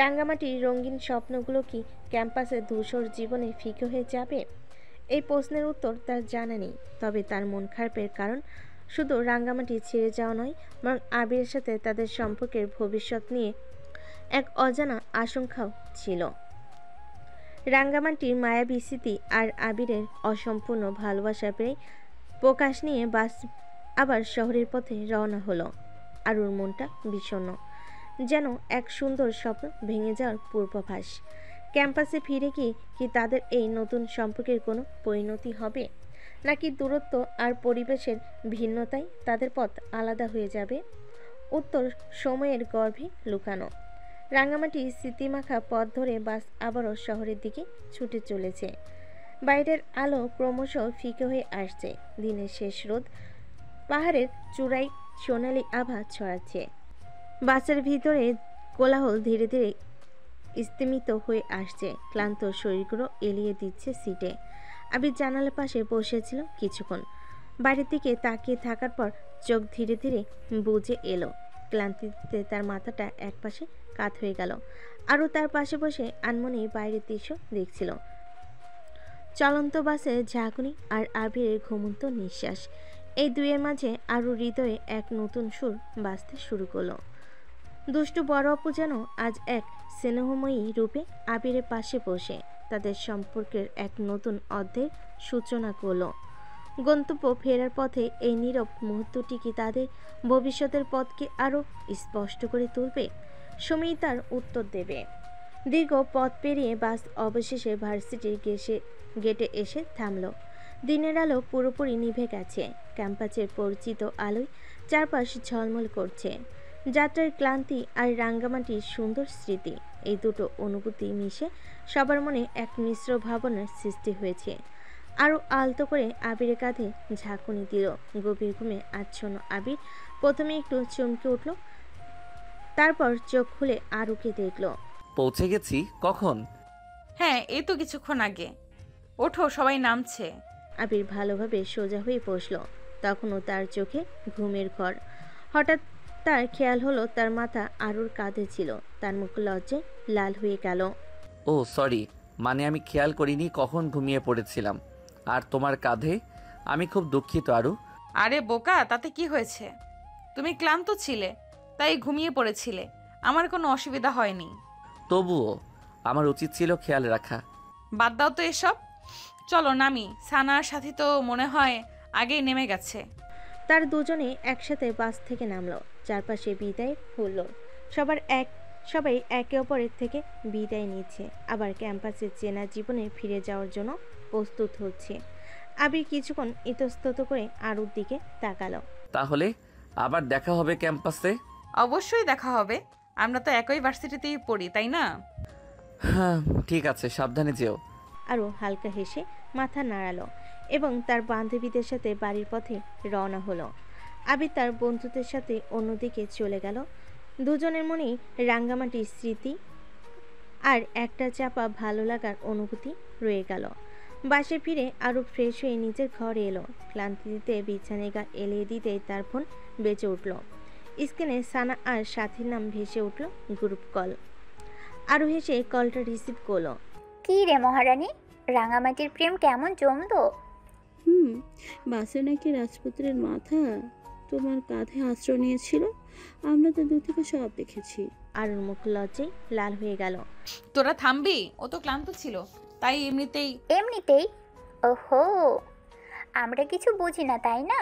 রাঙ্গামাটির রঙিন স্বপ্নগুলো কি ক্যাম্পাসের ধূসর জীবনে ফিকে হয়ে যাবে? এই প্রশ্নের উত্তর তার জানা নেই। তবে তার মন খারাপের কারণ শুধু রাঙ্গামাটি ছেড়ে যাওয়া নয়, বরং আবিরের সাথে তাদের সম্পর্কের ভবিষ্যৎ নিয়ে এক অজানা আশঙ্কাও ছিল। রাঙ্গামাটির মায়াবী স্মৃতি আর আবিরের অসম্পূর্ণ ভালোবাসা পেয়ে প্রকাশ নিয়ে বাস আবার শহরের পথে রওনা হলো। আরুর মনটা বিষণ্ণ, যেন এক সুন্দর স্বপ্ন ভেঙে যাওয়ার পূর্বাভাস। ক্যাম্পাসে ফিরে গিয়ে কি তাদের এই নতুন সম্পর্কের কোনো পরিণতি হবে, নাকি দূরত্ব আর পরিবেশের ভিন্নতায় তাদের পথ আলাদা হয়ে যাবে? উত্তর সময়ের গর্ভে লুকানো। রাঙ্গামাটি স্মৃতিমাখা পথ ধরে বাস আবারও শহরের দিকে ছুটে চলেছে। বাইরের আলো ক্রমশ ফিকে হয়ে আসছে। দিনের শেষ রোদ পাহাড়ের চূড়ায় সোনালি আভা ছড়াচ্ছে। বাসের ভিতরে কোলাহল ধীরে ধীরে স্তিমিত হয়ে আসছে। ক্লান্ত শরীরগুলো এলিয়ে দিচ্ছে সিটে। আবির জানালার পাশে বসেছিল কিছুক্ষণ। বাইরের দিকে তাকিয়ে থাকার পর চোখ ধীরে ধীরে বুজে এলো। ক্লান্তিতে তার মাথাটা একপাশে কাত হয়ে গেল। আরও তার পাশে বসে আনমনে বাইরের দৃশ্য দেখছিল। চলন্ত বাসে ঝাঁকুনি আর আবিরের ঘুমন্ত নিঃশ্বাস, এই দুইয়ের মাঝে আরও হৃদয়ে এক নতুন সুর বাজতে শুরু করলো। দুষ্টু বড় অপু যেন আজ এক স্নেহময়ী রূপে আবিরের পাশে বসে তাদের সম্পর্কের এক নতুন অধ্যায়ের সূচনা করলো। গন্তব্য ফেরার পথে এই নীরব মুহূর্তটি কি তাদের ভবিষ্যতের পথকে আরও স্পষ্ট করে তুলবে? সময় তার উত্তর দেবে। দীর্ঘ পথ পেরিয়ে বাস অবশেষে ভার্সিটির গেটে এসে থামল। দিনের আলো পুরোপুরি নিভে গেছে। ক্যাম্পাসের পরিচিত আলোয় চারপাশ ঝলমল করছে। যাত্রার ক্লান্তি আর রাঙ্গামাটির সুন্দর স্মৃতি, এই দুটো অনুভূতি মিশে সবার মনে এক মিশ্র ভাবনার সৃষ্টি হয়েছে। আরও আলতো করে আবিরের কাঁধে ঝাঁকুনি দিল। গভীর ঘুমে আচ্ছন্ন আবির প্রথমে একটু চমকে উঠল, তারপর চোখ খুলে আরুকে দেখল। পৌঁছে গেছি। কখন? হ্যাঁ, এই তো কিছুক্ষণ আগে। ওঠো, সবাই নামছে। আবির ভালোভাবে সোজা হয়ে বসল। তখনও তার চোখে ঘুমের ঘর। হঠাৎ তার খেয়াল হলো তার মাথা আরুর কাঁধে ছিল। তার মুখ লজ্জায় লাল হয়ে গেল। ও সরি, মানে আমি খেয়াল করিনি কখন ঘুমিয়ে পড়েছিলাম। আর তোমার কাঁধে? আমি খুব দুঃখিত আরু। আরে বোকা, তাতে কি হয়েছে? তুমি ক্লান্ত ছিলে, তাই ঘুমিয়ে পড়েছিলে। আমার কোনো অসুবিধা হয়নি। তবুও আমার উচিত ছিল খেয়াল রাখা। বাদ দাও তো এসব, চলো নামি। সানার সাথে তো মনে হয় আগেই নেমে গেছে। তার দুজনে একসাথে বাস থেকে নামলো। চারপাশে বিদায় হলো। সবাই একে অপরের থেকে বিদায় নিচ্ছে, আবার ক্যাম্পাসে চেনা জীবনে ফিরে যাওয়ার জন্য প্রস্তুত হচ্ছে। আবির কিছুক্ষণ ইতস্তত করে আরুর দিকে তাকালো। তাহলে আবার দেখা হবে ক্যাম্পাসে? অবশ্যই দেখা হবে, আমরা তো একই ভার্সিটিতেই পড়ি, তাই না? হ্যাঁ ঠিক আছে, সাবধানে যেও। আরও হালকা হেসে মাথা নাড়ালো এবং তার বান্ধবীদের সাথে বাড়ির পথে রওনা হলো। আবির তার বন্ধুদের সাথে অন্যদিকে চলে গেল। দুজনের মনেই রাঙ্গামাটির স্মৃতি আর একটা চাপা ভালো লাগার অনুভূতি রয়ে গেল। বাসে ফিরে আরও ফ্রেশ হয়ে নিজের ঘরে এলো। ক্লান্তিতে বিছানায় গা এলিয়ে দিতেই তার ফোন বেজে উঠল। স্ক্রিনে সানা আর সাথীর নাম ভেসে উঠল। Group call. আরও হেসে কলটা রিসিভ করলো। কি রে মহারানী, রাঙামাটির প্রেম কেমন জমলো? বাসে নাকি রাজপুত্রের মাথা তোমার কাঁধে আশ্রয় নিয়েছিল। আমরা তো দূর থেকে সব দেখেছি। আরুর মুখ লজ্জায় লাল হয়ে গেল। তোরা থামবি? ও তো ক্লান্ত ছিল, তাই এমনিতেই? ওহো, আমরা কিছু বুঝি না তাই না?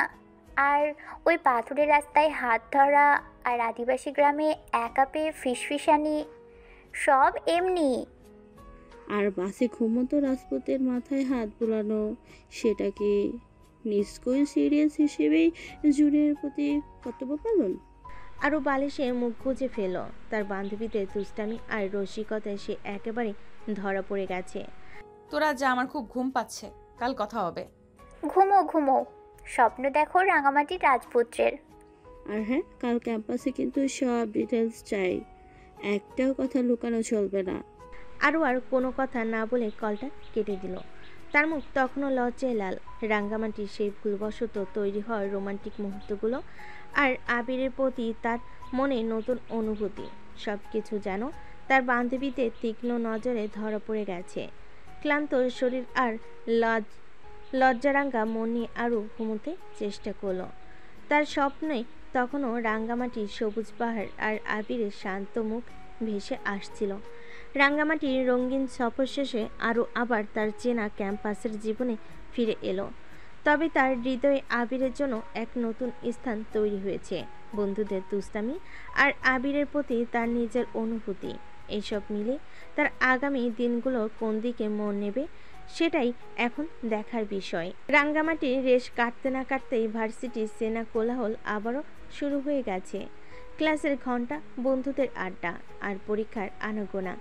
আর ওই পাথুরে রাস্তায় হাত ধরা আর আদিবাসী গ্রামে একা পেয়ে ফিসফিসানি, সব এমনি। আর বাসে ঘুমন্ত রাজপুতের মাথায় হাত বুলানো, সেটা কি নিশ্চয়ই সিরিয়াস হিসেবেই জুনিয়রের প্রতি কর্তব্য পালন? আরও বালিশে মুখ গুজে ফেল। তার বান্ধবীদের দুষ্টামি আর রসিকতায় সে একেবারে ধরা পড়ে গেছে। তোরা যা, আমার খুব ঘুম পাচ্ছে, কাল কথা হবে। ঘুমো ঘুমো, স্বপ্ন দেখো রাঙামাটির রাজপুত্রের। আর হ্যাঁ, কাল ক্যাম্পাসে কিন্তু সব ডিটেলস চাই, একটাও কথা লুকানো চলবে না। আর কোনো কথা না বলে কলটা কেটে দিল। তার মুখ তখনও লজ্জায় লাল। রাঙ্গামাটির সেই ভুলবশত তৈরি হওয়ার রোমান্টিক মুহূর্তগুলো আর আবিরের প্রতি তার মনে নতুন অনুভূতি, সব কিছু যেন তার বান্ধবীদের তীক্ষ্ণ নজরে ধরা পড়ে গেছে। ক্লান্ত শরীর আর লজ্জারাঙ্গা মন নিয়ে আরও ঘুমোতে চেষ্টা করলো। তার স্বপ্নে তখনও রাঙ্গামাটির সবুজ পাহাড় আর আবিরের শান্ত মুখ ভেসে আসছিল। রাঙ্গামাটির রঙিন সফর শেষে আরও আবার তার চেনা ক্যাম্পাসের জীবনে ফিরে এলো। তবে তার হৃদয়ে আবিরের জন্য এক নতুন স্থান তৈরি হয়েছে। বন্ধুদের দুষ্টামি আর আবিরের প্রতি তার নিজের অনুভূতি, এইসব মিলে তার আগামী দিনগুলো কোন দিকে মন নেবে সেটাই এখন দেখার বিষয়। রাঙ্গামাটির রেশ কাটতে না কাটতেই ভার্সিটির সেনা কোলাহল আবারও শুরু হয়ে গেছে। ক্লাসের ঘন্টা, বন্ধুদের আড্ডা আর পরীক্ষার আনাগোনা,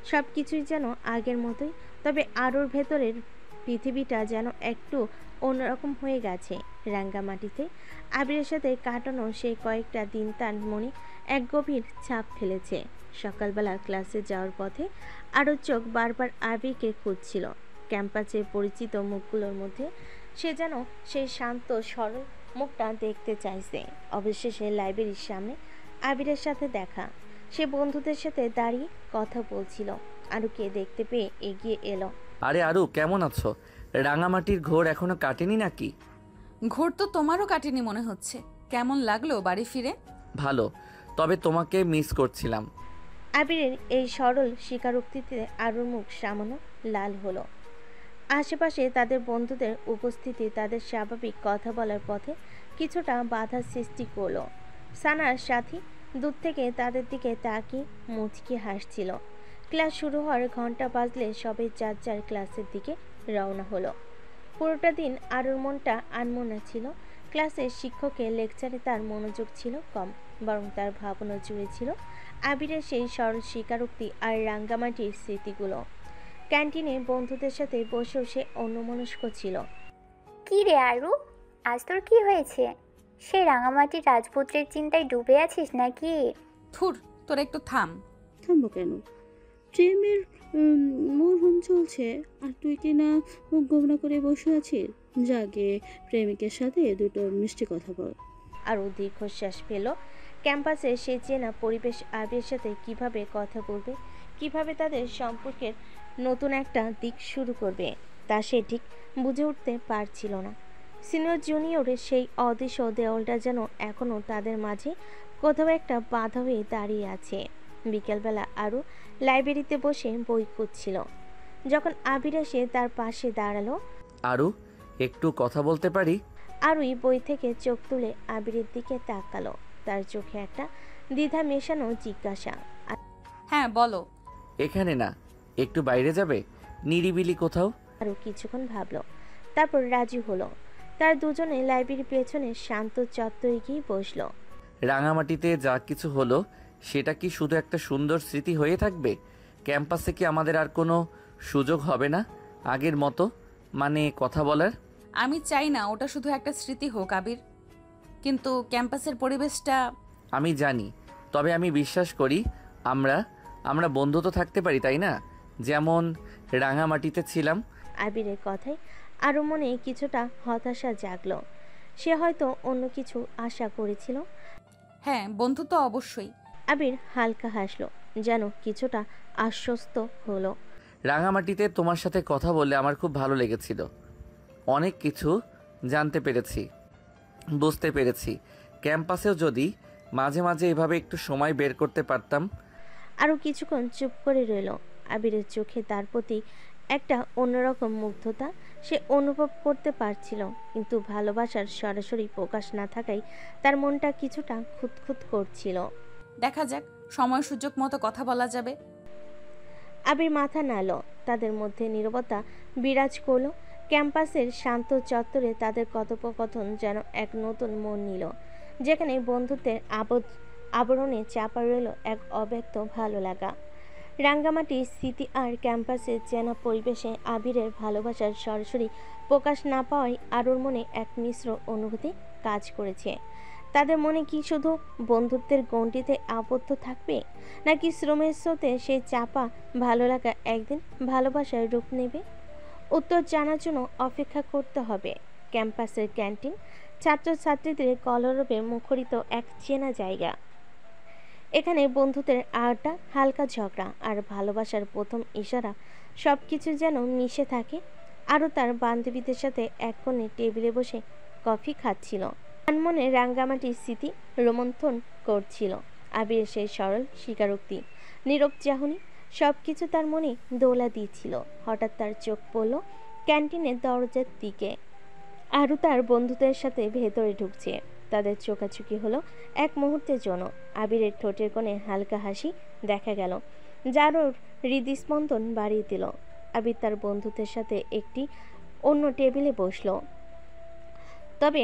সব কিছুই যেন আগের মতোই। তবে আরোর ভেতরের পৃথিবীটা যেন একটু অন্যরকম হয়ে গেছে। রাঙ্গামাটিতে আবিরের সাথে কাটানো সেই কয়েকটা দিন তার মনে এক গভীর ছাপ ফেলেছে। সকালবেলা ক্লাসে যাওয়ার পথে আরও চোখ বারবার আবিরকে খুঁজছিল। ক্যাম্পাসের পরিচিত মুখগুলোর মধ্যে সে যেন সেই শান্ত সরল মুখটা দেখতে চাইছে। অবশেষে লাইব্রেরির সামনে আবিরের সাথে দেখা। সে বন্ধুদের সাথে দাঁড়িয়ে কথা বলছিল। আরুকে দেখতে পেয়ে এগিয়ে এলো। আরে আরু, কেমন আছো? রাঙামাটির ঘোর এখনো কাটেনি নাকি? ঘোর তো তোমারও কাটেনি মনে হচ্ছে। কেমন লাগলো বাড়ি ফিরে? ভালো, তবে তোমাকে মিস করছিলাম। আবিরের এই সরল স্বীকারোক্তিতে আরুর মুখ সামান্য লাল হলো। আশেপাশে তাদের বন্ধুদের উপস্থিতি তাদের স্বাভাবিক কথা বলার পথে কিছুটা বাধা সৃষ্টি করলো। সানার সাথী দূর থেকে তাদের দিকে তাকিয়ে মুচকি হাসছিল। ক্লাস শুরু হওয়ার ঘন্টা বাজলে সবাই যার যার ক্লাসের দিকে রওনা হলো। পুরোটা দিন আরুর মনটা আনমনা ছিল। ক্লাসের শিক্ষকের লেকচারে তার মনোযোগ ছিল কম, বরং তার ভাবনা জুড়ে ছিল আবিরের সেই সরল স্বীকারোক্তি আর রাঙ্গামাটির স্মৃতিগুলো। ক্যান্টিনে বন্ধুদের সাথে বসেও সে অন্যমনস্ক ছিল। কি রে আরু, আজ তোর কি হয়েছে? সে রাঙামাটির রাজপুত্রের চিন্তায় ডুবে আছিস নাকি? থুর, তোরা একটু থাম। থামবো কেন? প্রেমের মরহুম চলছে আর তুই কি না মুখ গোমরা করে বসে আছিস? যা গিয়ে প্রেমিকের সাথে দুটো মিষ্টি কথা বল। আরও দীর্ঘশ্বাস পেল। ক্যাম্পাসে সে চেনা পরিবেশ আবিরের সাথে কিভাবে কথা বলবে, কিভাবে তাদের সম্পর্কের নতুন একটা দিক শুরু করবে তা সে ঠিক বুঝে উঠতে পারছিল না। সিনিয়র জুনিয়রের সেই অদৃশ্য দেওয়ালটা যেন এখনও তাদের মাঝে কোথাও একটা বাধা হয়ে দাঁড়িয়ে আছে। বিকেলবেলা আরও লাইব্রেরিতে বসে বই খুঁজছিল, যখন আবির এসে তার পাশে দাঁড়ালো। আরু, একটু কথা বলতে পারি? আরুই বই থেকে চোখ তুলে আবিরের দিকে তাকালো। তার চোখে একটা দ্বিধা মেশানো জিজ্ঞাসা। হ্যাঁ বলো। এখানে না, একটু বাইরে যাবে, নিরিবিলি কোথাও? আরও কিছুক্ষণ ভাবলো, তারপর রাজি হলো। তার দুজনে লাইব্রেরির পেছনে শান্ত চত্বরে গিয়ে বসলো। রাঙামাটিতে যা কিছু হলো সেটা কি শুধু একটা সুন্দর স্মৃতি হয়ে থাকবে? ক্যাম্পাসে কি আমাদের আর কোনো সুযোগ হবে না আগের মতো, মানে কথা বলার? আমি চাই না ওটা শুধু একটা স্মৃতি হোক আবির, কিন্তু ক্যাম্পাসের পরিবেশটা। আমি জানি, তবে আমি বিশ্বাস করি আমরা আমরা বন্ধু তো থাকতে পারি, তাই না? যেমন রাঙামাটিতে ছিলাম। আবিরের কথায় আরও মনে কিছুটা হতাশা জাগলো। সে হয়তো অন্য কিছু আশা করেছিল। হ্যাঁ, বন্ধু তো অবশ্যই। আবির হালকা হাসলো, যেন কিছুটা আশ্বস্ত হলো। রাঙামাটিতে তোমার সাথে কথা বলে আমার খুব ভালো লেগেছিল। অনেক কিছু জানতে পেরেছি, বুঝতে পেরেছি। ক্যাম্পাসেও যদি মাঝে মাঝে এভাবে একটু সময় বের করতে পারতাম। আরও কিছুক্ষণ চুপ করে রইল। আবিরের চোখে তার প্রতি একটা অন্যরকম মুগ্ধতা সে অনুভব করতে পারছিল, কিন্তু ভালোবাসার সরাসরি প্রকাশ না থাকায় তার মনটা কিছুটা খুঁতখুত করছিল। দেখা যাক, সময় সুযোগ মতো কথা বলা যাবে। আবির মাথা নাড়ল। তাদের মধ্যে নীরবতা বিরাজ করলো। ক্যাম্পাসের শান্ত চত্বরে তাদের কথোপকথন যেন এক নতুন মন নিল, যেখানে বন্ধুত্বের আবরণে চাপা রইল এক অব্যক্ত ভালো লাগা। রাঙ্গামাটির স্মৃতি আর ক্যাম্পাসের চেনা পরিবেশে আবিরের ভালোবাসার সরাসরি প্রকাশ না পাওয়ায় আরুর মনে এক মিশ্র অনুভূতি কাজ করেছে। তাদের মনে কি শুধু বন্ধুত্বের গণ্ডিতে আবদ্ধ থাকবে, নাকি শ্রমের স্রোতে সেই চাপা ভালো লাগা একদিন ভালোবাসার রূপ নেবে? উত্তর জানার জন্য অপেক্ষা করতে হবে। ক্যাম্পাসের ক্যান্টিন, ছাত্রছাত্রীদের কলরবে মুখরিত এক চেনা জায়গা। এখানে বন্ধুদের আড্ডা, হালকা ঝগড়া আর ভালোবাসার প্রথম ইশারা সব কিছু যেন মিশে থাকে। আরও তার বান্ধবীদের সাথে এক কোণে টেবিলে বসে কফি খাচ্ছিল, মনে রাঙ্গামাটির স্মৃতি রোমন্থন করছিল। আবিরের সেই সরল স্বীকারোক্তি, নীরব চাহনি সব কিছু তার মনে দোলা দিয়েছিল। হঠাৎ তার চোখ পড়ল ক্যান্টিনের দরজার দিকে। আরও তার বন্ধুদের সাথে ভেতরে ঢুকছে। তাদের চোখাচোখি হলো এক মুহূর্তের জন্য। আবিরের ঠোঁটের কোণে হালকা হাসি দেখা গেল, যার ওর হৃদস্পন্দন বাড়িয়ে দিল। আবির তার বন্ধুদের সাথে একটি অন্য টেবিলে বসল, তবে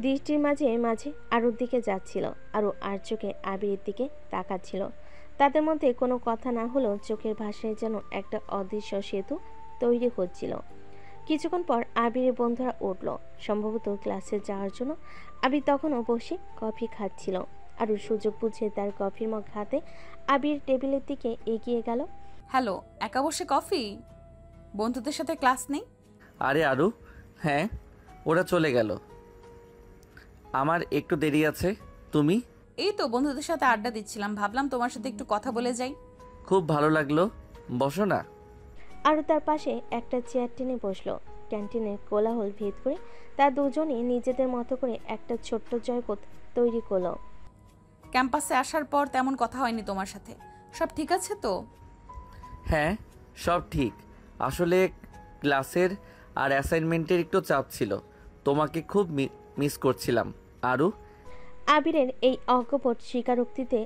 দৃষ্টির মাঝে মাঝে আরুর দিকে যাচ্ছিল। আরও আর চোখে আবিরের দিকে তাকাচ্ছিল। তাদের মধ্যে কোনো কথা না হলেও চোখের ভাষায় যেন একটা অদৃশ্য সেতু তৈরি হচ্ছিল। কিছুক্ষণ পর আবিরের বন্ধুরা উঠল, সম্ভবত ক্লাসে যাওয়ার জন্য। আবির তখনও বসে কফি খাচ্ছিল। আরও সুযোগ বুঝে তার কফির মগ হাতে আবির টেবিলের দিকে এগিয়ে গেল। হ্যালো, একা বসে কফি? বন্ধুদের সাথে ক্লাস নেই? আরে আরু, হ্যাঁ, ওরা চলে গেল, আমার একটু দেরি আছে। তুমি? এই তো বন্ধুদের সাথে আড্ডা দিচ্ছিলাম, ভাবলাম তোমার সাথে একটু কথা বলে যাই। খুব ভালো লাগলো, বসো না। আরও তার পাশে একটা চেয়ার টেনে বসলো। ক্যান্টিনের কোলাহল ভেদ করে তার দুজনই নিজেদের মতো করে একটা ছোট্ট জগৎ তৈরি করলো। ক্যাম্পাসে আসার পর তেমন কথা হয়নি তোমার সাথে, সব ঠিক আছে তো? হ্যাঁ, সব ঠিক। আসলে ক্লাসের আর অ্যাসাইনমেন্টের একটু চাপ ছিল, তোমাকে খুব মিস করছিলাম। আরু? আবিরের এই অকপট স্বীকারোক্তিতে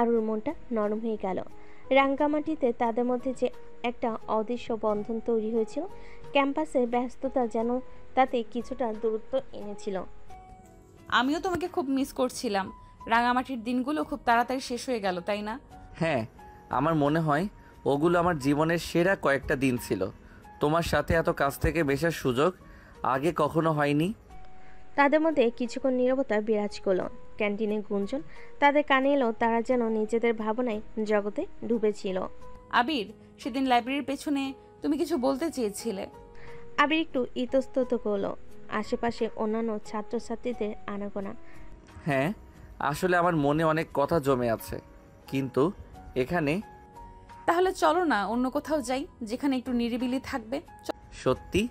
আরুর মনটা নরম হয়ে গেল। রাঙ্গামাটিতে তাদের মধ্যে যে একটা অদৃশ্য বন্ধন তৈরি হয়েছিল, ক্যাম্পাসের ব্যস্ততা যেন তাতে কিছুটা দূরত্ব এনেছিল। আমিও তোমাকে খুব মিস করছিলাম। রাঙামাটির দিনগুলো খুব তাড়াতাড়ি শেষ হয়ে গেল, তাই না? হ্যাঁ, আমার মনে হয় ওগুলো আমার জীবনের সেরা কয়েকটা দিন ছিল। তোমার সাথে এত কাছ থেকে বেসার সুযোগ আগে কখনো হয়নি। তাদের মধ্যে কিছুক্ষণ নীরবতা বিরাজ করলো। ক্যান্টিনে গুঞ্জন তাদের কানে এলো, তারা যেন নিজেদের ভাবনায় জগতে ডুবেছিল। আবির, সেদিন লাইব্রেরির পেছনে তুমি কিছু বলতে চেয়েছিলে। আবির একটু ইতস্তত করলো। আশেপাশে অন্যান্য ছাত্রছাত্রীদের আনাগোনা। হ্যাঁ, আসলে আমার মনে অনেক কথা জমে আছে, কিন্তু এখানে তাহলে চলো না অন্য কোথাও যাই, যেখানে একটু নিরিবিলি থাকবে। সত্যি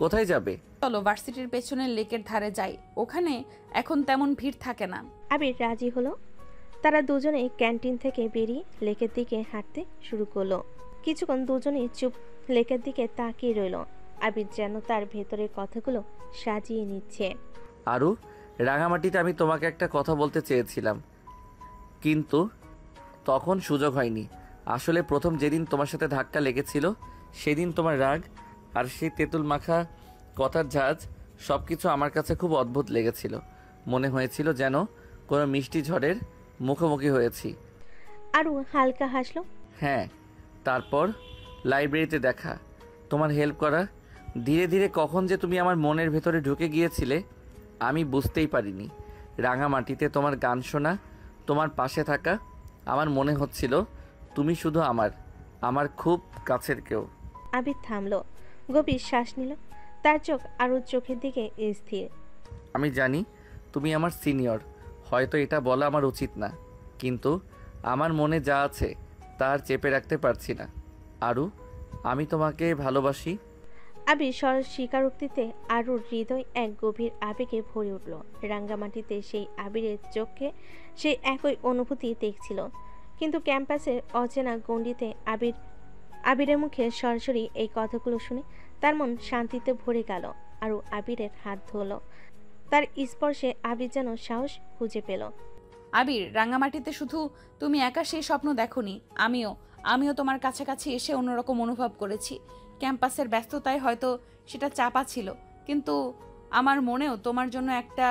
কোথায় যাবে? চলো ভার্সিটির পেছনের লেকের ধারে যাই, ওখানে এখন তেমন ভিড় থাকে না। আবির রাজি হলো। তারা দুজনে ক্যান্টিন থেকে বেরিয়ে লেকের দিকে হাঁটতে শুরু করলো। কিছুক্ষণ দুজনেই চুপ লেকের দিকে তাকিয়ে রইল। আবির যেন তার ভেতরের কথাগুলো সাজিয়ে নিচ্ছে। আরু, রাঙামাটিতে আমি তোমাকে একটা কথা বলতে চেয়েছিলাম, কিন্তু তখন সুযোগ হয়নি। আসলে প্রথম যেদিন তোমার সাথে ধাক্কা লেগেছিল, সেদিন তোমার রাগ আর সেই তেঁতুল মাখা কথার ঝাঁজ সব কিছু আমার কাছে খুব অদ্ভুত লেগেছিল। মনে হয়েছিল যেন কোনো মিষ্টি ঝড়ের মুখোমুখি হয়েছি। আরও হালকা হাসলো। হ্যাঁ, তারপর লাইব্রেরিতে দেখা, তোমার হেল্প করা, ধীরে ধীরে কখন যে তুমি আমার মনের ভেতরে ঢুকে গিয়েছিলে আমি বুঝতেই পারিনি। রাঙামাটিতে তোমার গান শোনা, তোমার পাশে থাকা, আমার মনে হচ্ছিল তুমি শুধু আমার খুব কাছের কেউ। আবির থামলো, গভীর শ্বাস নিল। তার চোখ আরও চোখের দিকে স্থির। আমি জানি তুমি আমার সিনিয়র, হয়তো এটা বলা আমার উচিত না, কিন্তু আমার মনে যা আছে তার চেপে রাখতে পারছি না। আরু, আমি তোমাকে ভালোবাসি। আবির সরল স্বীকারোক্তিতে আরুর হৃদয় এক গভীর আবেগে ভরে উঠল। রাঙ্গামাটিতে সেই আবিরের চোখে সেই একই অনুভূতি দেখছিল, কিন্তু ক্যাম্পাসের অচেনা গণ্ডিতে আবিরের মুখে সরাসরি এই কথাগুলো শুনে তার মন শান্তিতে ভরে গেল। আরও আবিরের হাত ধরল। তার স্পর্শে আবির যেন সাহস খুঁজে পেল। আবির, রাঙামাটিতে শুধু তুমি একা সেই স্বপ্ন দেখোনি, আমিও তোমার কাছাকাছি এসে অন্যরকম অনুভব করেছি। ক্যাম্পাসের ব্যস্ততায় হয়তো সেটা চাপা ছিল, কিন্তু আমার মনেও তোমার জন্য একটা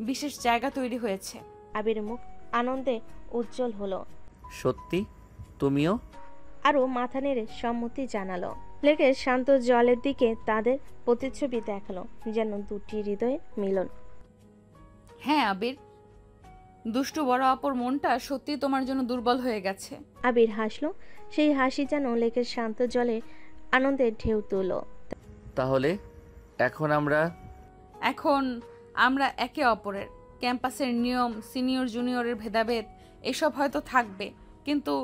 বিশেষ জায়গা তৈরি হয়েছে। আবিরের মুখ আনন্দে উজ্জ্বল হলো। সত্যি? তুমিও? আরও মাথা নেড়ে সম্মতি জানালো। লেকের শান্ত জলের দিকে তাদের প্রতিচ্ছবি দেখালো, যেন দুটি হৃদয়ের মিলন। হ্যাঁ আবির, দুষ্টু বড় অপর মনটা সত্যি তোমার জন্য দুর্বল হয়ে গেছে। আবির হাসলো, সেই হাসি যেন লেকের শান্ত জলে আনন্দের ঢেউ তুলল। তাহলে এখন আমরা একে অপরের, ক্যাম্পাসের নিয়ম, সিনিয়র জুনিয়রের ভেদাভেদ এসব হয়তো থাকবে, কিন্তু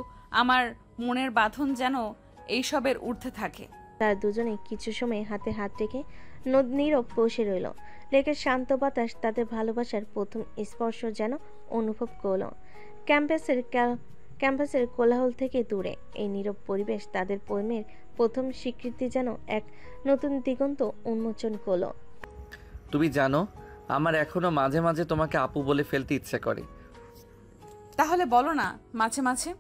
আমার মনের বাঁধন যেন এইসবের ঊর্ধ্বে থাকে। তারা দুজনে কিছু সময় হাতে হাত রেখে নীরব বসে রইল। লেকের শান্ত বাতাস তাদের ভালোবাসার প্রথম স্পর্শ যেন অনুভব করল। ক্যাম্পাসের কোলাহল থেকে দূরে এই নীরব পরিবেশ তাদের প্রেমের প্রথম স্বীকৃতি যেন এক নতুন দিগন্ত উন্মোচন করল। তুমি জানো, আমার এখনো মাঝে মাঝে তোমাকে আপু বলে ফেলতে ইচ্ছে করে। তাহলে বলো না মাঝে মাঝে,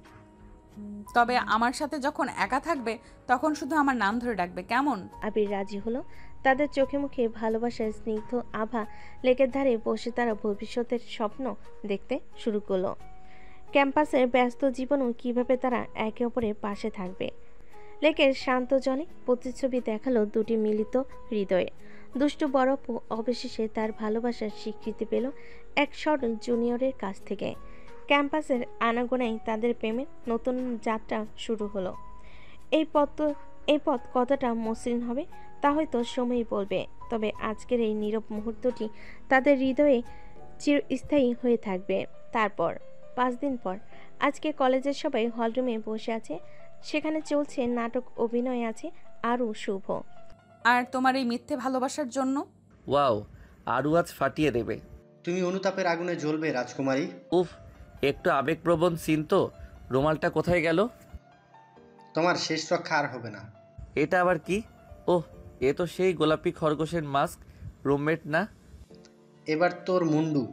তবে আমার সাথে যখন একা থাকবে তখন শুধু আমার নাম ধরে ডাকবে, কেমন? আবির রাজি হলো। তাদের চোখে মুখে ভালোবাসার স্নিগ্ধ আভা। লেকের ধারে বসে তারা ভবিষ্যতের স্বপ্ন দেখতে শুরু করলো। ক্যাম্পাসের ব্যস্ত জীবনও কিভাবে তারা একে অপরের পাশে থাকবে। লেকের শান্ত জলে প্রতিচ্ছবি দেখালো দুটি মিলিত হৃদয়ে। দুষ্টু বরফ অবশেষে তার ভালোবাসার স্বীকৃতি পেল এক সরল জুনিয়রের কাছ থেকে। ক্যাম্পাসের আনাগোনায় তাদের প্রেমের নতুন যাত্রা শুরু হলো। এই পথ কতটা মসৃণ হবে তা হয়তো সময়ই বলবে, তবে আজকের এই নীরব মুহূর্তটি তাদের হৃদয়ে চিরস্থায়ী হয়ে থাকবে। তারপর 5 দিন পর আজকে কলেজের সবাই হলরুমে বসে আছে। সেখানে চলছে নাটক, অভিনয় আছে আরও শুভ। আর তোমার এই মিথ্যে ভালোবাসার জন্য ওয়াও, আরু আজ ফাটিয়ে দেবে। তুমি অনুতাপের আগুনে জ্বলবে রাজকুমারী। উফ, একটু আবেগপ্রবণ সিন তো। রুমালটা কোথায় গেল? তোমার শেষ রক্ষা আর হবে না। এটা আবার কি? ওহ, এ তো সেই গোলাপি খরগোশের মাস্ক। রুমমেট না? এবার তোর মুন্ডু।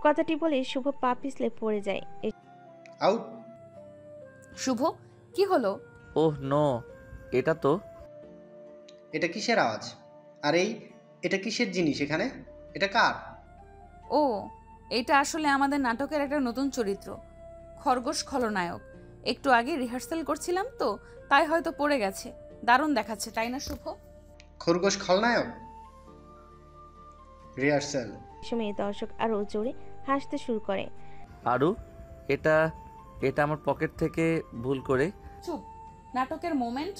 কথাটি বলে শুভ পা পিছলে পড়ে যায়। আউট। শুভ, কি হলো? ওহ নো, এটা কিসের আওয়াজ? আর এটা কিসের জিনিস এখানে? এটা কার? ও, এটা আসলে আমাদের নাটকের একটা নতুন চরিত্র, খরগোশ খলনায়ক। একটু আগে রিহার্সাল করছিলাম তো, তাই হয়তো পড়ে গেছে। দারুণ দেখাচ্ছে, তাই না শুভ? খরগোশ খলনায়ক রিহার্সাল। সময়ে দর্শক আরও জোরে হাসতে শুরু করে। আরু, এটা আমার পকেট থেকে ভুল করে। চুপ, নাটকের মোমেন্ট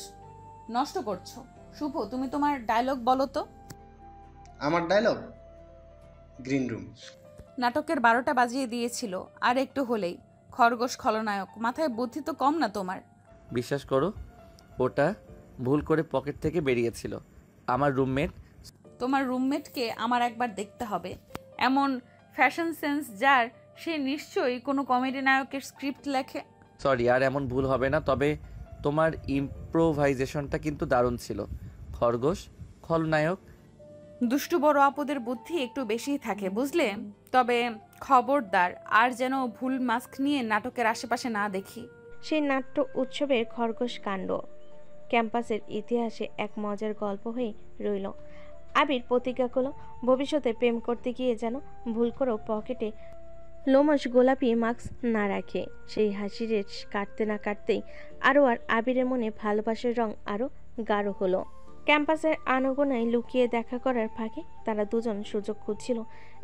নষ্ট করছো। শুভ, তুমি তোমার ডায়লগ বলো তো। আমার ডায়লগ? Green room. নাটকের 12টা বাজিয়ে দিয়েছিল, আর একটু হলেই। খরগোশ খলনায়ক, মাথায় বুদ্ধি তো কম না তোমার। বিশ্বাস করো, ওটা ভুল করে পকেট থেকে বেরিয়েছিল। আমার রুমমেট। তোমার রুমমেটকে আমার একবার দেখতে হবে। এমন ফ্যাশন সেন্স যার, সে নিশ্চয়ই কোনো কমেডি নায়কের স্ক্রিপ্ট লেখে। সরি, আর এমন ভুল হবে না। তবে তোমার ইম্প্রোভাইজেশনটা কিন্তু দারুণ ছিল। খরগোশ খলনায়ক। দুষ্টু বড় আপুদের বুদ্ধি একটু বেশিই থাকে, বুঝলে? তবে খবরদার, আর যেন ভুল মাস্ক নিয়ে নাটকের আশেপাশে না দেখি। সেই নাট্য উৎসবের খরগোশ কাণ্ড ক্যাম্পাসের ইতিহাসে এক মজার গল্প হয়ে রইল। আবির প্রতিজ্ঞা করল ভবিষ্যতে প্রেম করতে গিয়ে যেন ভুল করেও পকেটে লোমশ গোলাপি মাস্ক না রাখে। সেই হাসি রেশ কাটতে না কাটতেই আর আবিরের মনে ভালোবাসার রং আরও গাঢ় হলো। ক্যাম্পাসের আনাগোনায় লুকিয়ে দেখা করার ফাঁকে তারা দুজন সুযোগ খুঁজছিল